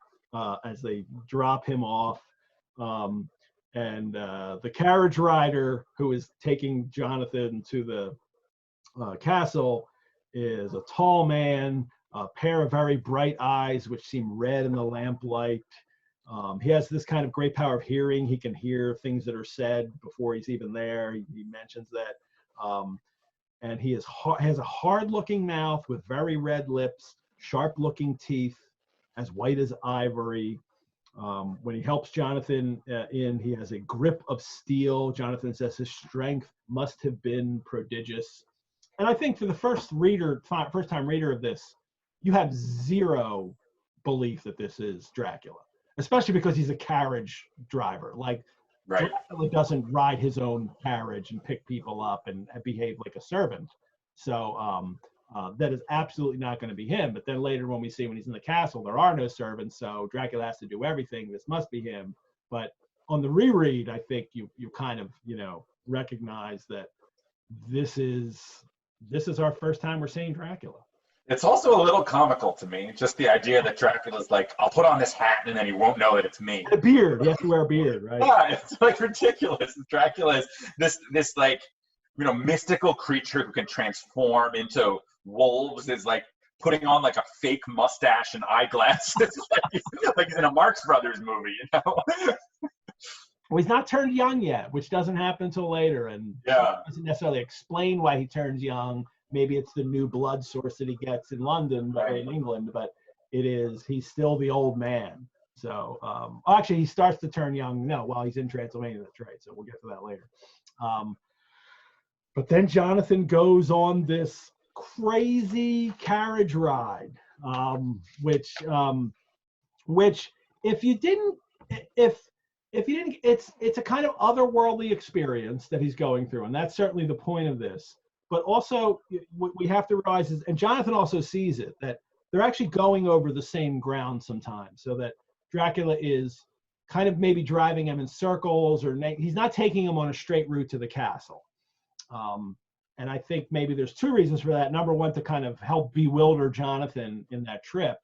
as they drop him off. And the carriage rider who is taking Jonathan to the castle is a tall man, a pair of very bright eyes which seem red in the lamplight. He has this kind of great power of hearing. He can hear things that are said before he's even there. He mentions that. And he has a hard-looking mouth with very red lips, sharp-looking teeth, as white as ivory. When he helps Jonathan he has a grip of steel. Jonathan says his strength must have been prodigious. And I think for the first-time reader of this, you have zero belief that this is Dracula, especially because he's a carriage driver. Like, Right. Dracula doesn't ride his own carriage and pick people up and behave like a servant. So that is absolutely not going to be him. But then later when we see when he's in the castle, there are no servants, so Dracula has to do everything. This must be him. But on the reread, I think you kind of, recognize that this is our first time we're seeing Dracula. It's also a little comical to me, just the idea that Dracula's like, I'll put on this hat and then he won't know that it's me. And a beard. He has to wear a beard, right? Yeah, it's like ridiculous. Dracula is this like, mystical creature who can transform into wolves, is like putting on like a fake mustache and eyeglasses, like he's in a Marx Brothers movie, Well, he's not turned young yet, which doesn't happen until later, and doesn't necessarily explain why he turns young. Maybe it's the new blood source that he gets in London, or in England, but he's still the old man. So, actually, he starts to turn young while he's in Transylvania. That's right. So we'll get to that later. But then Jonathan goes on this crazy carriage ride, which if you didn't, it's a kind of otherworldly experience that he's going through, and that's certainly the point of this. But also, what we have to realize is, and Jonathan also sees it, that they're actually going over the same ground sometimes, so that Dracula is kind of maybe driving him in circles, or he's not taking him on a straight route to the castle. And I think maybe there's two reasons for that. Number one, to kind of help bewilder Jonathan in that trip,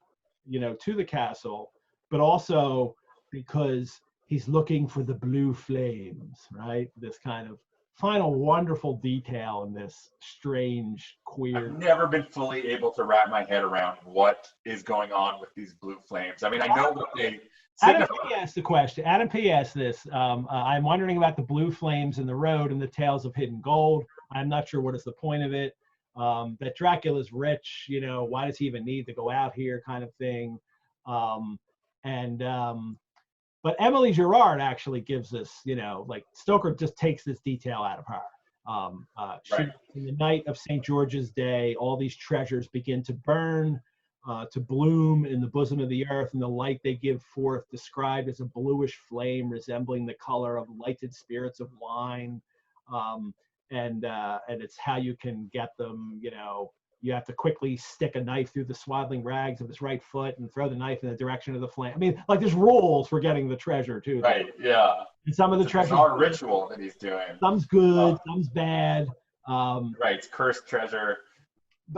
to the castle, but also because he's looking for the blue flames, right? This kind of final wonderful detail in this strange, queer. I've never been fully able to wrap my head around what is going on with these blue flames. I mean, I know what they Adam P. asked the question. Adam P. asked this. I'm wondering about the blue flames in the road and the tales of hidden gold. I'm not sure what is the point of it. That Dracula's rich, why does he even need to go out here, kind of thing. But Emily Gerard actually gives us, like Stoker just takes this detail out of her. In the night of St. George's Day, all these treasures begin to burn, to bloom in the bosom of the earth, and the light they give forth, described as a bluish flame resembling the color of lighted spirits of wine. And it's how you can get them, you have to quickly stick a knife through the swaddling rags of his right foot and throw the knife in the direction of the flame. I mean, like, there's rules for getting the treasure too. Right. Yeah. And some of the treasures. Our ritual that he's doing. Some's good, some's bad. Right. It's cursed treasure.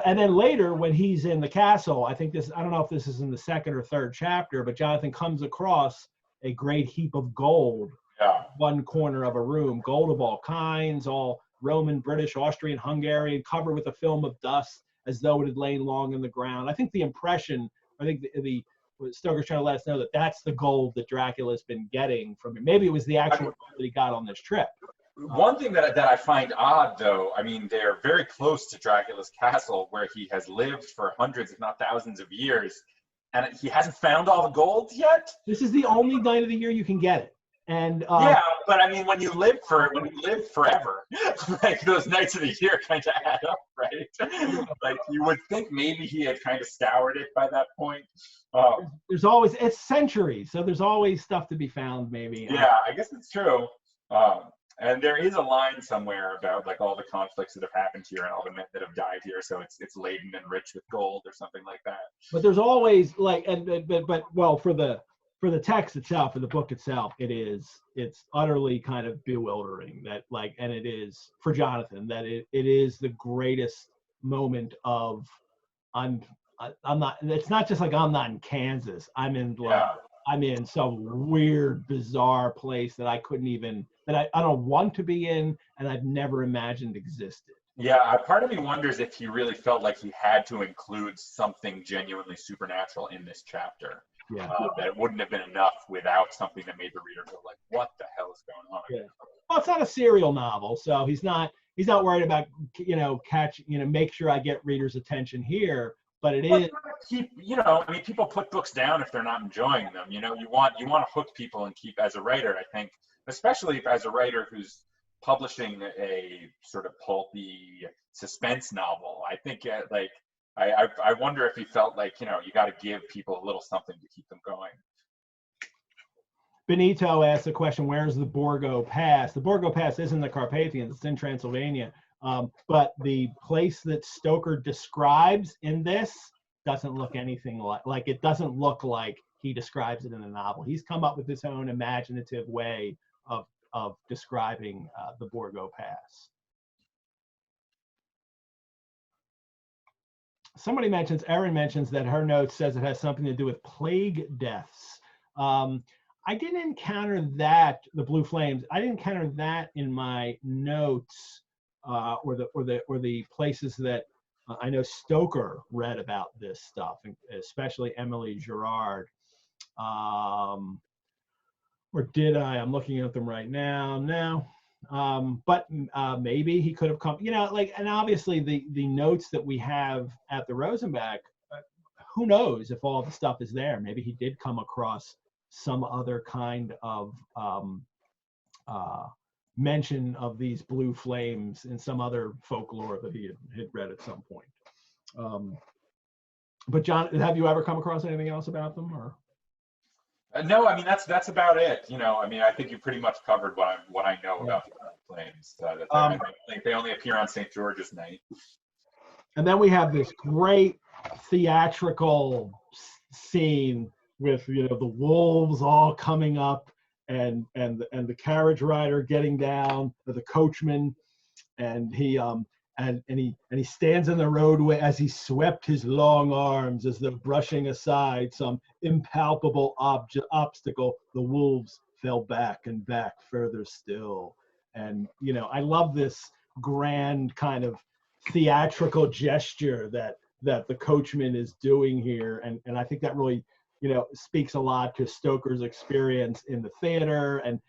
And then later, when he's in the castle, I don't know if this is in the second or third chapter, but Jonathan comes across a great heap of gold. Yeah. One corner of a room, gold of all kinds, all Roman, British, Austrian, Hungarian, covered with a film of dust, as though it had lain long in the ground. I think the Stoker's trying to let us know that that's the gold that Dracula's been getting from him. Maybe it was the actual gold that he got on this trip. One thing that I find odd, though, I mean, they're very close to Dracula's castle, where he has lived for hundreds, if not thousands of years, and he hasn't found all the gold yet. This is the only night of the year you can get it. And yeah, but I mean, when you live forever, like, those nights of the year kind of add up, right? Like, you would think maybe he had kind of scoured it by that point. There's always, it's centuries, so there's always stuff to be found, maybe. Yeah, I guess it's true. And there is a line somewhere about, like, all the conflicts that have happened here and all the men that have died here, so it's laden and rich with gold or something like that. But there's always, like, well, for the text itself, for the book itself, it's utterly kind of bewildering that, like, and it is for Jonathan that it is the greatest moment of it's not just like I'm not in Kansas, I'm in some weird, bizarre place that I don't want to be in, and I've never imagined existed. Yeah, part of me wonders if he really felt like he had to include something genuinely supernatural in this chapter. Yeah. That it wouldn't have been enough without something that made the reader go like, what the hell is going on? Yeah. Well, it's not a serial novel, so he's not worried about, make sure I get readers' attention here. but it Well, is. keep, I mean, people put books down if they're not enjoying them. You want to hook people and keep, as a writer, I think, especially as a writer who's publishing a sort of pulpy suspense novel. I think like I wonder if he felt like, you got to give people a little something to keep them going. Benito asked the question, where's the Borgo Pass? The Borgo Pass isn't the Carpathians, it's in Transylvania. But the place that Stoker describes in this doesn't look anything like it doesn't look like he describes it in the novel. He's come up with his own imaginative way of describing the Borgo Pass. Erin mentions that her note says it has something to do with plague deaths. I didn't encounter that, the blue flames. I didn't encounter that in my notes, or the places that I know Stoker read about this stuff, especially Emily Gerard. Or did I? I'm looking at them right now. No. But maybe he could have come, and obviously the notes that we have at the Rosenbach, who knows if all the stuff is there. Maybe he did come across some other kind of mention of these blue flames in some other folklore that he had read at some point. But John, have you ever come across anything else about them, or? No, I mean that's about it. I mean, I think you pretty much covered what I know about the flames. I think they only appear on St. George's night. And then we have this great theatrical scene with the wolves all coming up and the carriage rider getting down, the coachman, and he stands in the roadway as he swept his long arms as though brushing aside some impalpable obstacle. The wolves fell back and back further still. And I love this grand kind of theatrical gesture that the coachman is doing here, and I think that really speaks a lot to Stoker's experience in the theater, and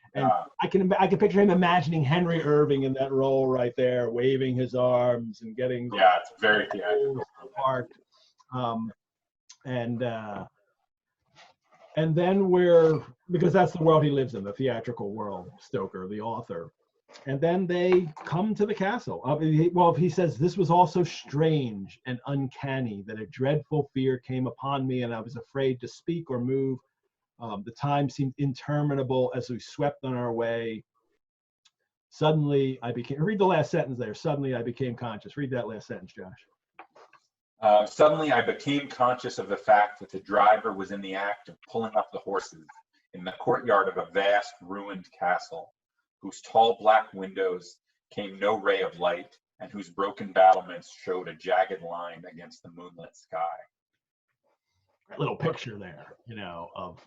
I can picture him imagining Henry Irving in that role right there, waving his arms and getting it's very theatrical apart. And then because that's the world he lives in, the theatrical world, Stoker, the author. And then they come to the castle. Well, he says, this was all so strange and uncanny that a dreadful fear came upon me, and I was afraid to speak or move. The time seemed interminable as we swept on our way. Suddenly, read the last sentence there. Suddenly, I became conscious. Read that last sentence, Josh. Suddenly, I became conscious of the fact that the driver was in the act of pulling up the horses in the courtyard of a vast, ruined castle, whose tall black windows came no ray of light, and whose broken battlements showed a jagged line against the moonlit sky. A little picture there, of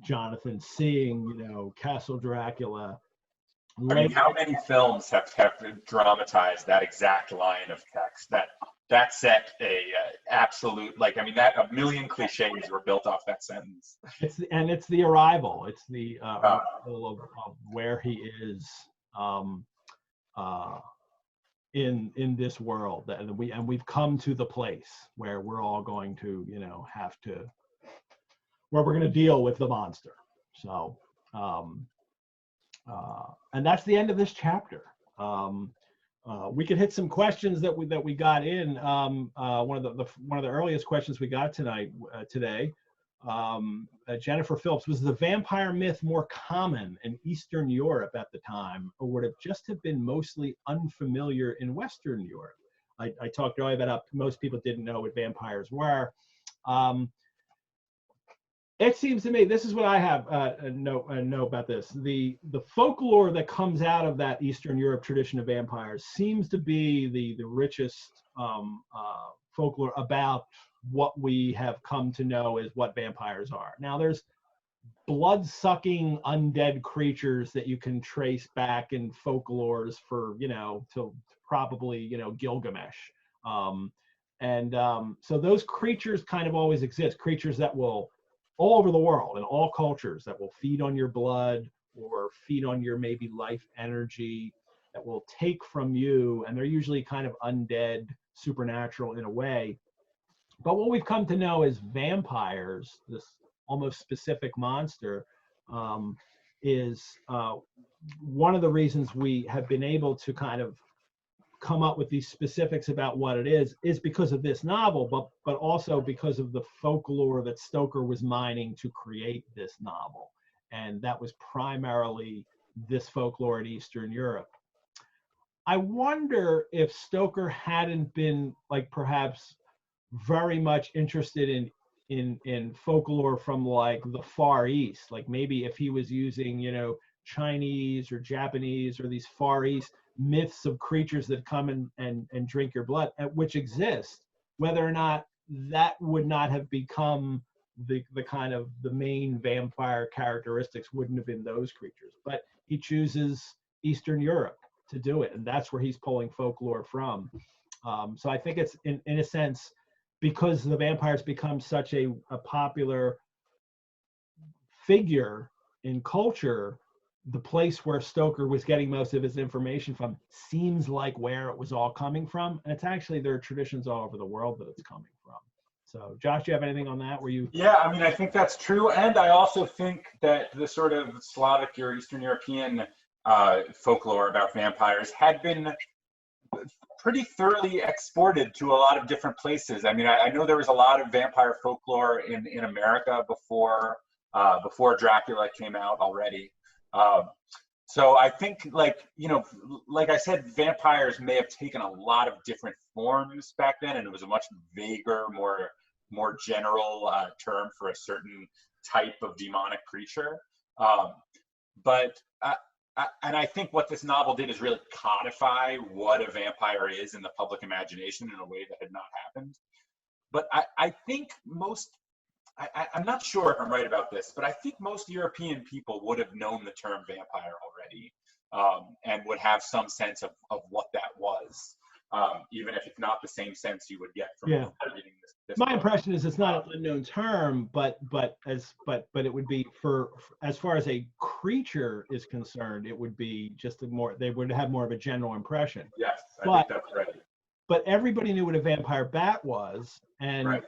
Jonathan seeing, Castle Dracula. I mean, how many films have dramatized that exact line of text? That set absolute, that a million cliches were built off that sentence. It's the arrival. It's the arrival of where he is in this world, and we've come to the place where we're all going to where we're going to deal with the monster. So and that's the end of this chapter. We could hit some questions that we got in. One of the earliest questions we got today. Jennifer Phillips, was the vampire myth more common in Eastern Europe at the time, or would it just have been mostly unfamiliar in Western Europe? I talked earlier about most people didn't know what vampires were. It seems to me, this is what I have know about this. The folklore that comes out of that Eastern Europe tradition of vampires seems to be the richest folklore about what we have come to know as what vampires are. Now, there's blood-sucking undead creatures that you can trace back in folklores for, to probably, Gilgamesh. So those creatures kind of always exist, creatures that will, all over the world, in all cultures, that will feed on your blood or feed on your maybe life energy, that will take from you, and they're usually kind of undead, supernatural in a way. But what we've come to know as vampires, this almost specific monster, is one of the reasons we have been able to kind of come up with these specifics about what it is because of this novel, but also because of the folklore that Stoker was mining to create this novel. And that was primarily this folklore in Eastern Europe. I wonder if Stoker hadn't been like perhaps very much interested in folklore from like the Far East, like maybe if he was using, you know, Chinese or Japanese or these Far East myths of creatures that come and drink your blood, which exist, whether or not that would not have become the kind of the main vampire characteristics wouldn't have been those creatures. But he chooses Eastern Europe to do it, and that's where he's pulling folklore from. So I think it's in a sense, because the vampires become such a popular figure in culture, the place where Stoker was getting most of his information from seems like where it was all coming from. And it's actually, there are traditions all over the world that it's coming from. So Josh, do you have anything on that? Yeah, I mean, I think that's true. And I also think that the sort of Slavic or Eastern European folklore about vampires had been pretty thoroughly exported to a lot of different places. I mean, I know there was a lot of vampire folklore in America before Dracula came out already. So I think, like, you know, like I said, vampires may have taken a lot of different forms back then, and it was a much vaguer, more general term for a certain type of demonic creature. And I think what this novel did is really codify what a vampire is in the public imagination in a way that had not happened. But I think I'm not sure if I'm right about this, but I think most European people would have known the term vampire already, and would have some sense of what that was, even if it's not the same sense you would get from reading this My book. impression is it's not an unknown term, but it would be for as far as a creature is concerned, it would be just they would have more of a general impression. Yes, I think that's right. But everybody knew what a vampire bat was, and Right.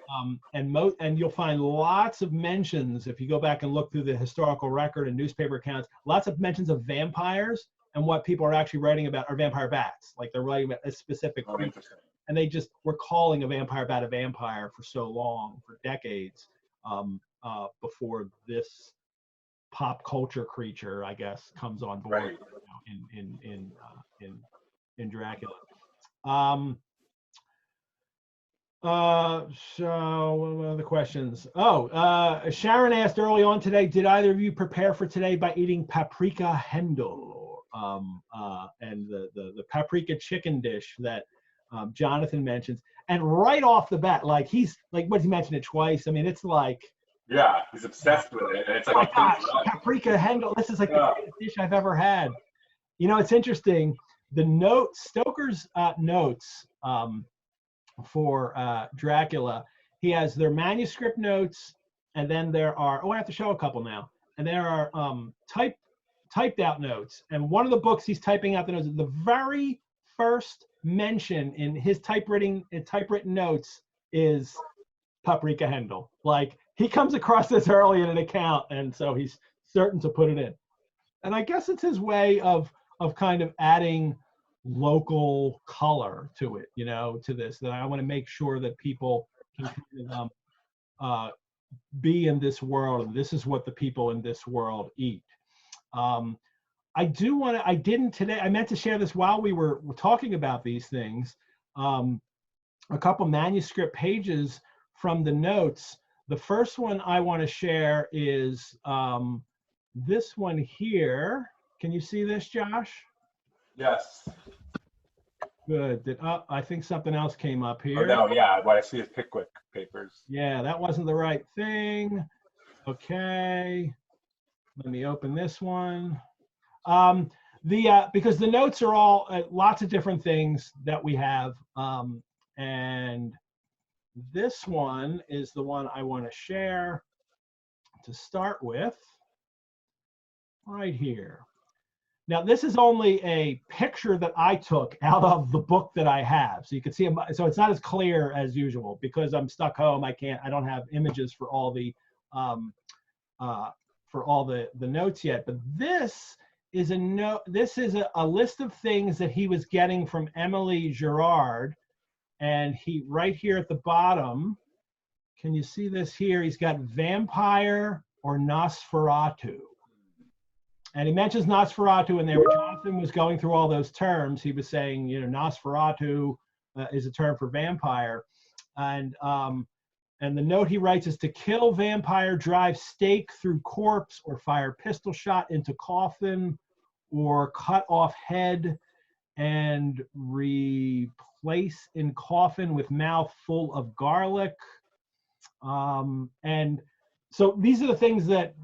And you'll find lots of mentions if you go back and look through the historical record and newspaper accounts. Lots of mentions of vampires, and what people are actually writing about are vampire bats. Like they're writing about a specific creature, and they just were calling a vampire bat a vampire for so long, for decades, before this pop culture creature, I guess, comes on board. Right. In Dracula. So what are the questions? Sharon asked early on today, did either of you prepare for today by eating paprika hendel? And the paprika chicken dish that Jonathan mentions. And right off the bat, like he's like, what, he mentioned it twice. I mean, it's like, yeah, he's obsessed with it. And it's like, oh my gosh, paprika hendel. This is like the greatest dish I've ever had. You know, it's interesting. The Stoker's notes for Dracula, he has their manuscript notes, and then there are, I have to show a couple now, and there are typed out notes. And one of the books he's typing out the notes, the very first mention in his typewritten notes is paprika hendel. Like, he comes across this early in an account, and so he's certain to put it in. And I guess it's his way of kind of adding local color to it, you know, to this, that I want to make sure that people can kind of, be in this world, and this is what the people in this world eat. I didn't today, I meant to share this while we were talking about these things, a couple manuscript pages from the notes. The first one I want to share is this one here. Can you see this, Josh? Yes. Good. I think something else came up here. Oh, no, yeah, what I see is Pickwick papers. Yeah, that wasn't the right thing. Okay. Let me open this one. Because the notes are all lots of different things that we have. And this one is the one I want to share to start with right here. Now, this is only a picture that I took out of the book that I have. So you can see, so it's not as clear as usual because I'm stuck home. I don't have images for all the notes yet. But this is a note. This is a list of things that he was getting from Emily Gerard. And he, right here at the bottom, can you see this here? He's got vampire or Nosferatu. And he mentions Nosferatu in there, which Jonathan was going through all those terms. He was saying, you know, Nosferatu is a term for vampire. And the note he writes is to kill vampire, drive stake through corpse, or fire pistol shot into coffin, or cut off head and replace in coffin with mouth full of garlic. And so these are the things that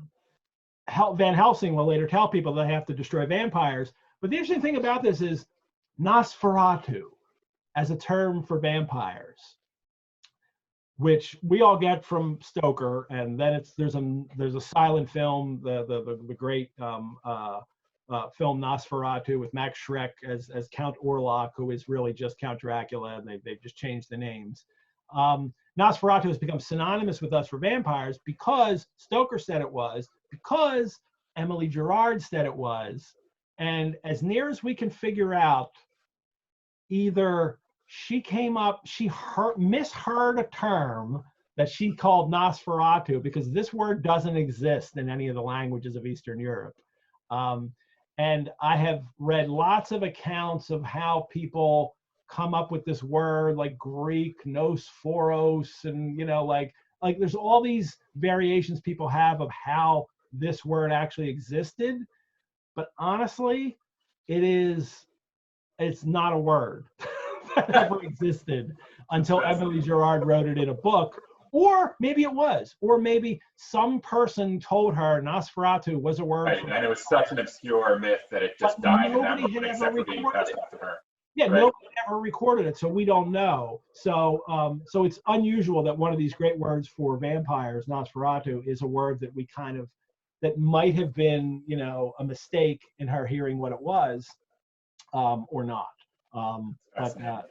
Van Helsing will later tell people they have to destroy vampires. But the interesting thing about this is Nosferatu as a term for vampires, which we all get from Stoker, and then there's a silent film, the great film Nosferatu with Max Schreck as Count Orlok, who is really just Count Dracula, and they've just changed the names. Nosferatu has become synonymous with us for vampires because Stoker said it was, because Emily Gerard said it was, and as near as we can figure out, either she misheard a term that she called Nosferatu, because this word doesn't exist in any of the languages of Eastern Europe. And I have read lots of accounts of how people come up with this word, like Greek, Nosphoros, and, you know, like there's all these variations people have of how this word actually existed. But honestly, it's not a word that ever existed until Emily Gerard wrote it in a book. Or maybe it was, or maybe some person told her Nosferatu was a word. Right, and it was such an obscure myth that it just died in that moment, except for being passed off to her. Yeah, right. Nobody ever recorded it, so we don't know. So, so it's unusual that one of these great words for vampires, Nosferatu, is a word that that might have been, you know, a mistake in her hearing what it was, or not. But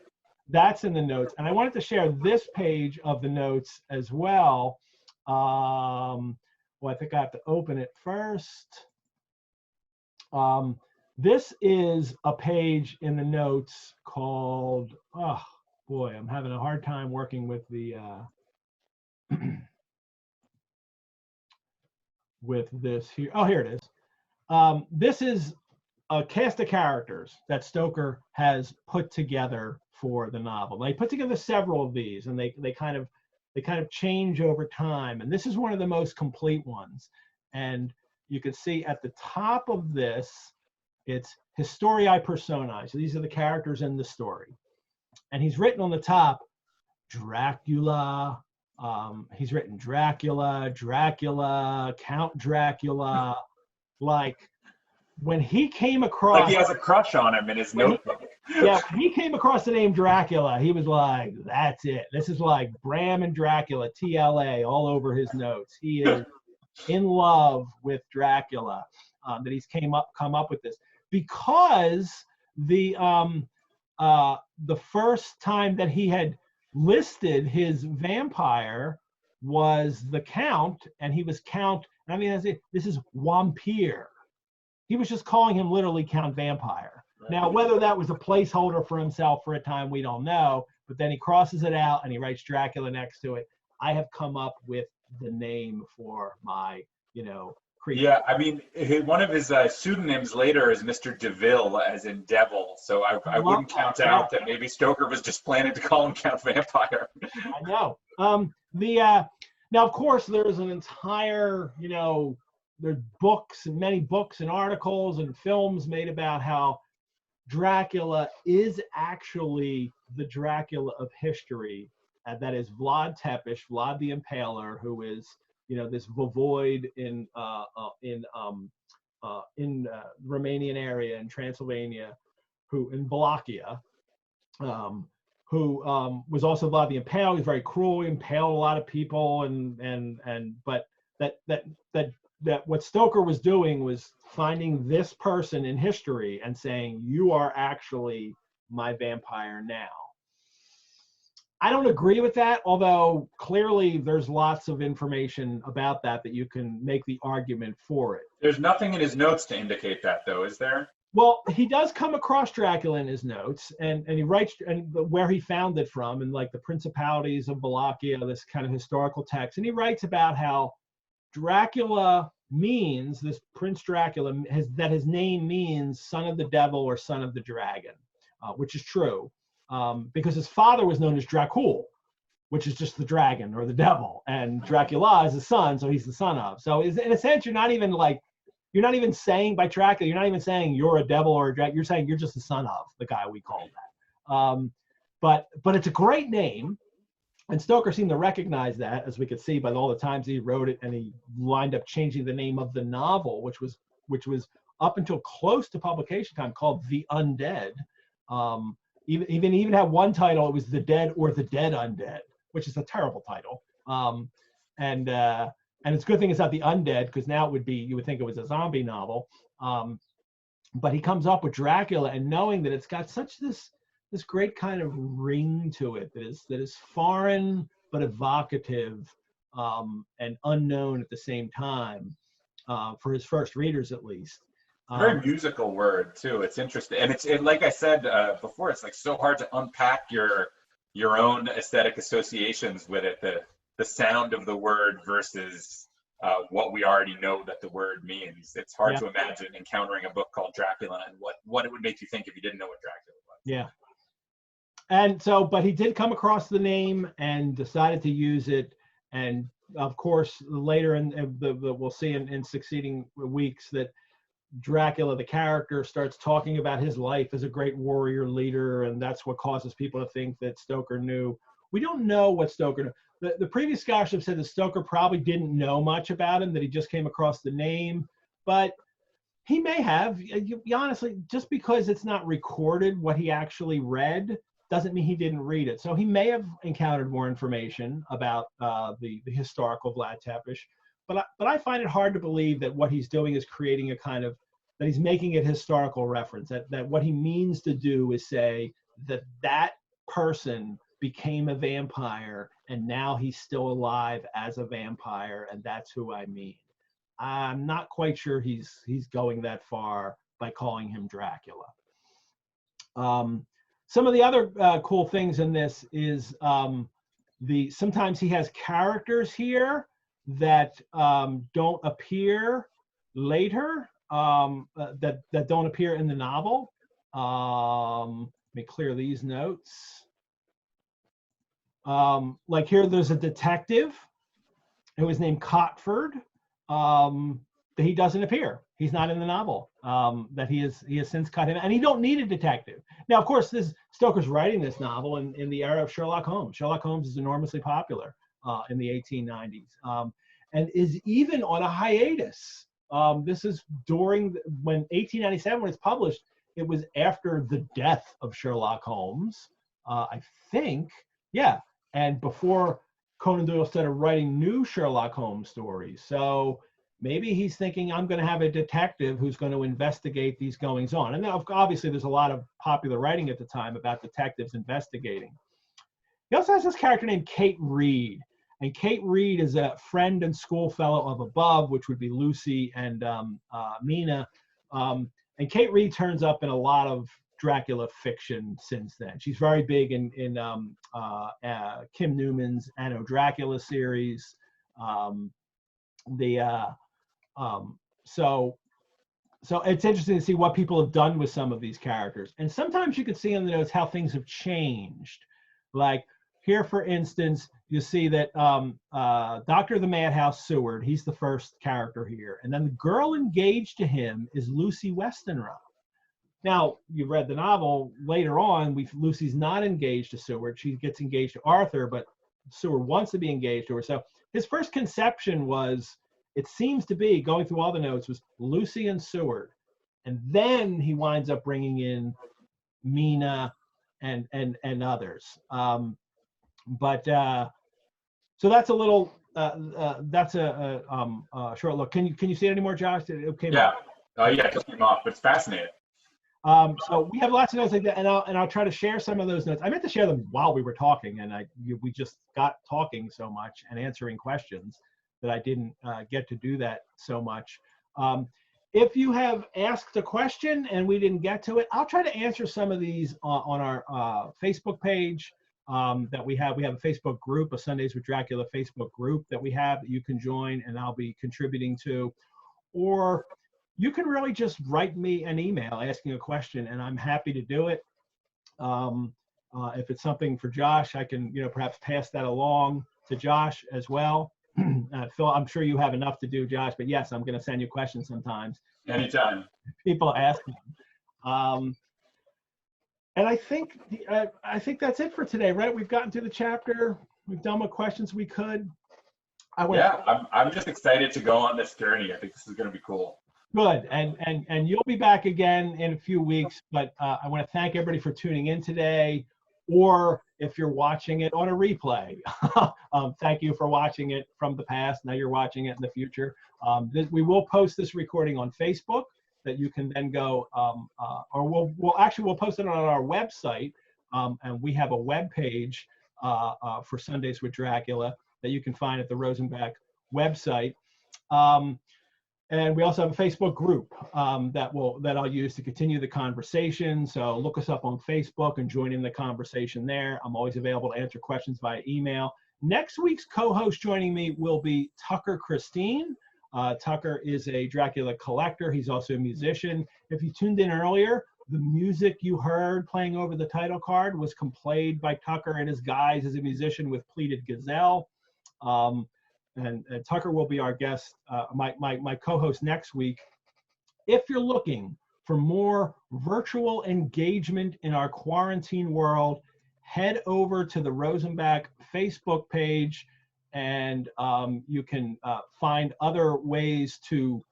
that's in the notes, and I wanted to share this page of the notes as well. Well, I think I have to open it first. This is a page in the notes called, oh boy, I'm having a hard time working with the with this here. Oh, here it is. This is a cast of characters that Stoker has put together for the novel. They put together several of these, and they kind of change over time. And this is one of the most complete ones. And you can see at the top of this, it's Historiae Personae. So these are the characters in the story. And he's written on the top, Dracula. He's written Dracula, Count Dracula. Like, when he came across... Like he has a crush on him in his notebook. Yeah, when he came across the name Dracula, he was like, that's it. This is like Bram and Dracula, TLA, all over his notes. He is in love with Dracula, that he's come up with this. Because the first time that he had listed his vampire was the Count, and he was Count, I mean, this is Vampire. He was just calling him literally Count Vampire. Right. Now, whether that was a placeholder for himself for a time, we don't know, but then he crosses it out and he writes Dracula next to it. I have come up with the name for my, you know, creature. Yeah, I mean, one of his pseudonyms later is Mr. DeVille, as in devil. So I wouldn't count out that maybe Stoker was just planning to call him Count Vampire. I know. Now, of course, there's an entire, you know, there's books and many books and articles and films made about how Dracula is actually the Dracula of history. That is Vlad Tepes, Vlad the Impaler, who is, you know, this voivode in Romanian area in Transylvania, who in Wallachia, who was also Vlad the Impaler. He was very cruel. He impaled a lot of people, but that that what Stoker was doing was finding this person in history and saying, you are actually my vampire now. I don't agree with that, although clearly there's lots of information about that you can make the argument for it. There's nothing in his notes to indicate that, though, is there? Well, he does come across Dracula in his notes, and he writes and where he found it from, and like the Principalities of Wallachia, this kind of historical text, and he writes about how Dracula means, this Prince Dracula, that his name means son of the devil or son of the dragon, which is true, because his father was known as Dracul, which is just the dragon or the devil, and Dracula is his son, so he's the son of. So in a sense, you're not even saying by Dracula, you're not even saying you're a devil or a dragon. You're saying you're just the son of the guy we call that. But it's a great name, and Stoker seemed to recognize that, as we could see by all the times he wrote it, and he lined up changing the name of the novel, which was up until close to publication time called The Undead. Even had one title. It was The Dead or The Dead Undead, which is a terrible title. And it's a good thing it's not The Undead, because now you would think it was a zombie novel. But he comes up with Dracula, and knowing that it's got such this great kind of ring to it that is foreign but evocative, and unknown at the same time, for his first readers at least. Very musical word too. It's interesting, and like I said before, it's like so hard to unpack your own aesthetic associations with it. The sound of the word versus what we already know that the word means. It's hard to imagine encountering a book called Dracula and what it would make you think if you didn't know what Dracula was. Yeah. And so, but he did come across the name and decided to use it. And of course, later we'll see in succeeding weeks that Dracula, the character, starts talking about his life as a great warrior leader, and that's what causes people to think that Stoker knew. We don't know what Stoker knew. The previous scholarship said that Stoker probably didn't know much about him, that he just came across the name, but he may have. Honestly, just because it's not recorded what he actually read doesn't mean he didn't read it. So he may have encountered more information about the historical Vlad Tepes, but I find it hard to believe that what he's doing is creating a kind of, that he's making it historical reference, that what he means to do is say that person became a vampire and now he's still alive as a vampire, and that's who I mean. I'm not quite sure he's going that far by calling him Dracula. Some of the other cool things in this is sometimes he has characters here that don't appear later, that don't appear in the novel. Let me clear these notes. Like here, there's a detective who was named Cotford. He doesn't appear. He's not in the novel. That he has since cut him, and he don't need a detective. Now, of course, Stoker's writing this novel in the era of Sherlock Holmes. Sherlock Holmes is enormously popular in the 1890s, and is even on a hiatus. This is when 1897, when it's published, it was after the death of Sherlock Holmes, I think. Yeah, and before Conan Doyle started writing new Sherlock Holmes stories. So maybe he's thinking, I'm going to have a detective who's going to investigate these goings on. And now, obviously, there's a lot of popular writing at the time about detectives investigating. He also has this character named Kate Reed. And Kate Reed is a friend and schoolfellow of Above, which would be Lucy and Mina. And Kate Reed turns up in a lot of Dracula fiction since then. She's very big in Kim Newman's Anno Dracula series. So it's interesting to see what people have done with some of these characters. And sometimes you can see in the notes how things have changed. Like here, for instance, you see that Dr. the Madhouse Seward, he's the first character here. And then the girl engaged to him is Lucy Westenra. Now, you read the novel, later on, Lucy's not engaged to Seward. She gets engaged to Arthur, but Seward wants to be engaged to her. So his first conception was, it seems to be, going through all the notes, was Lucy and Seward. And then he winds up bringing in Mina and others. So that's a little that's a short look. Can you see it anymore, Josh? It came Yeah. up. Yeah, it just came off, but it's fascinating. So we have lots of notes like that, and I'll try to share some of those notes. I meant to share them while we were talking, and we just got talking so much and answering questions that I didn't get to do that so much. If you have asked a question and we didn't get to it, I'll try to answer some of these on our Facebook page that we have. We have a Facebook group, a Sundays with Dracula Facebook group that we have that you can join, and I'll be contributing to. Or you can really just write me an email asking a question, and I'm happy to do it. If it's something for Josh, I can, perhaps pass that along to Josh as well. Phil, I'm sure you have enough to do, Josh, but yes, I'm going to send you questions sometimes. Anytime. People ask me. And I think that's it for today, right? We've gotten through the chapter. We've done what questions we could. I'm just excited to go on this journey. I think this is going to be cool. Good, and you'll be back again in a few weeks, but I want to thank everybody for tuning in today, or if you're watching it on a replay, thank you for watching it from the past. Now you're watching it in the future. We will post this recording on Facebook that you can then go, or we'll post it on our website, and we have a web page for Sundays with Dracula that you can find at the Rosenbach website. And we also have a Facebook group that I'll use to continue the conversation. So look us up on Facebook and join in the conversation there. I'm always available to answer questions via email. Next week's co-host joining me will be Tucker Christine. Tucker is a Dracula collector. He's also a musician. If you tuned in earlier, the music you heard playing over the title card was played by Tucker in his guise as a musician with Pleated Gazelle. And Tucker will be our guest, my co-host next week. If you're looking for more virtual engagement in our quarantine world, head over to the Rosenbach Facebook page, and you can find other ways to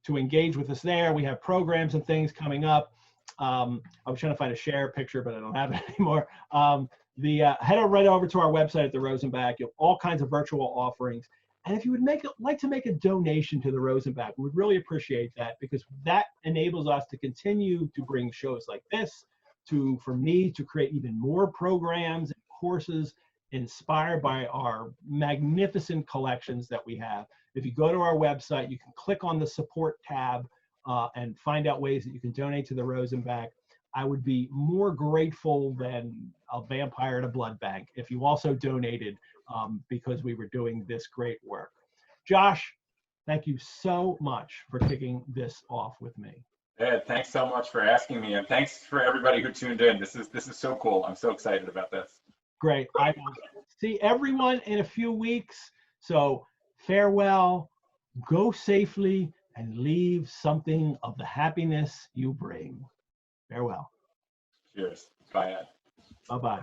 engage with us there. We have programs and things coming up. I was trying to find a share picture, but I don't have it anymore. Head right over to our website at the Rosenbach. You have all kinds of virtual offerings. And if you would like to make a donation to the Rosenbach, we would really appreciate that, because that enables us to continue to bring shows like this, for me to create even more programs and courses inspired by our magnificent collections that we have. If you go to our website, you can click on the support tab and find out ways that you can donate to the Rosenbach. I would be more grateful than a vampire at a blood bank if you also donated, because we were doing this great work. Josh, thank you so much for kicking this off with me. Ed, thanks so much for asking me, and thanks for everybody who tuned in. This is so cool. I'm so excited about this. Great. I will see everyone in a few weeks. So farewell, go safely, and leave something of the happiness you bring. Farewell. Cheers. Bye, Ed. Bye-bye.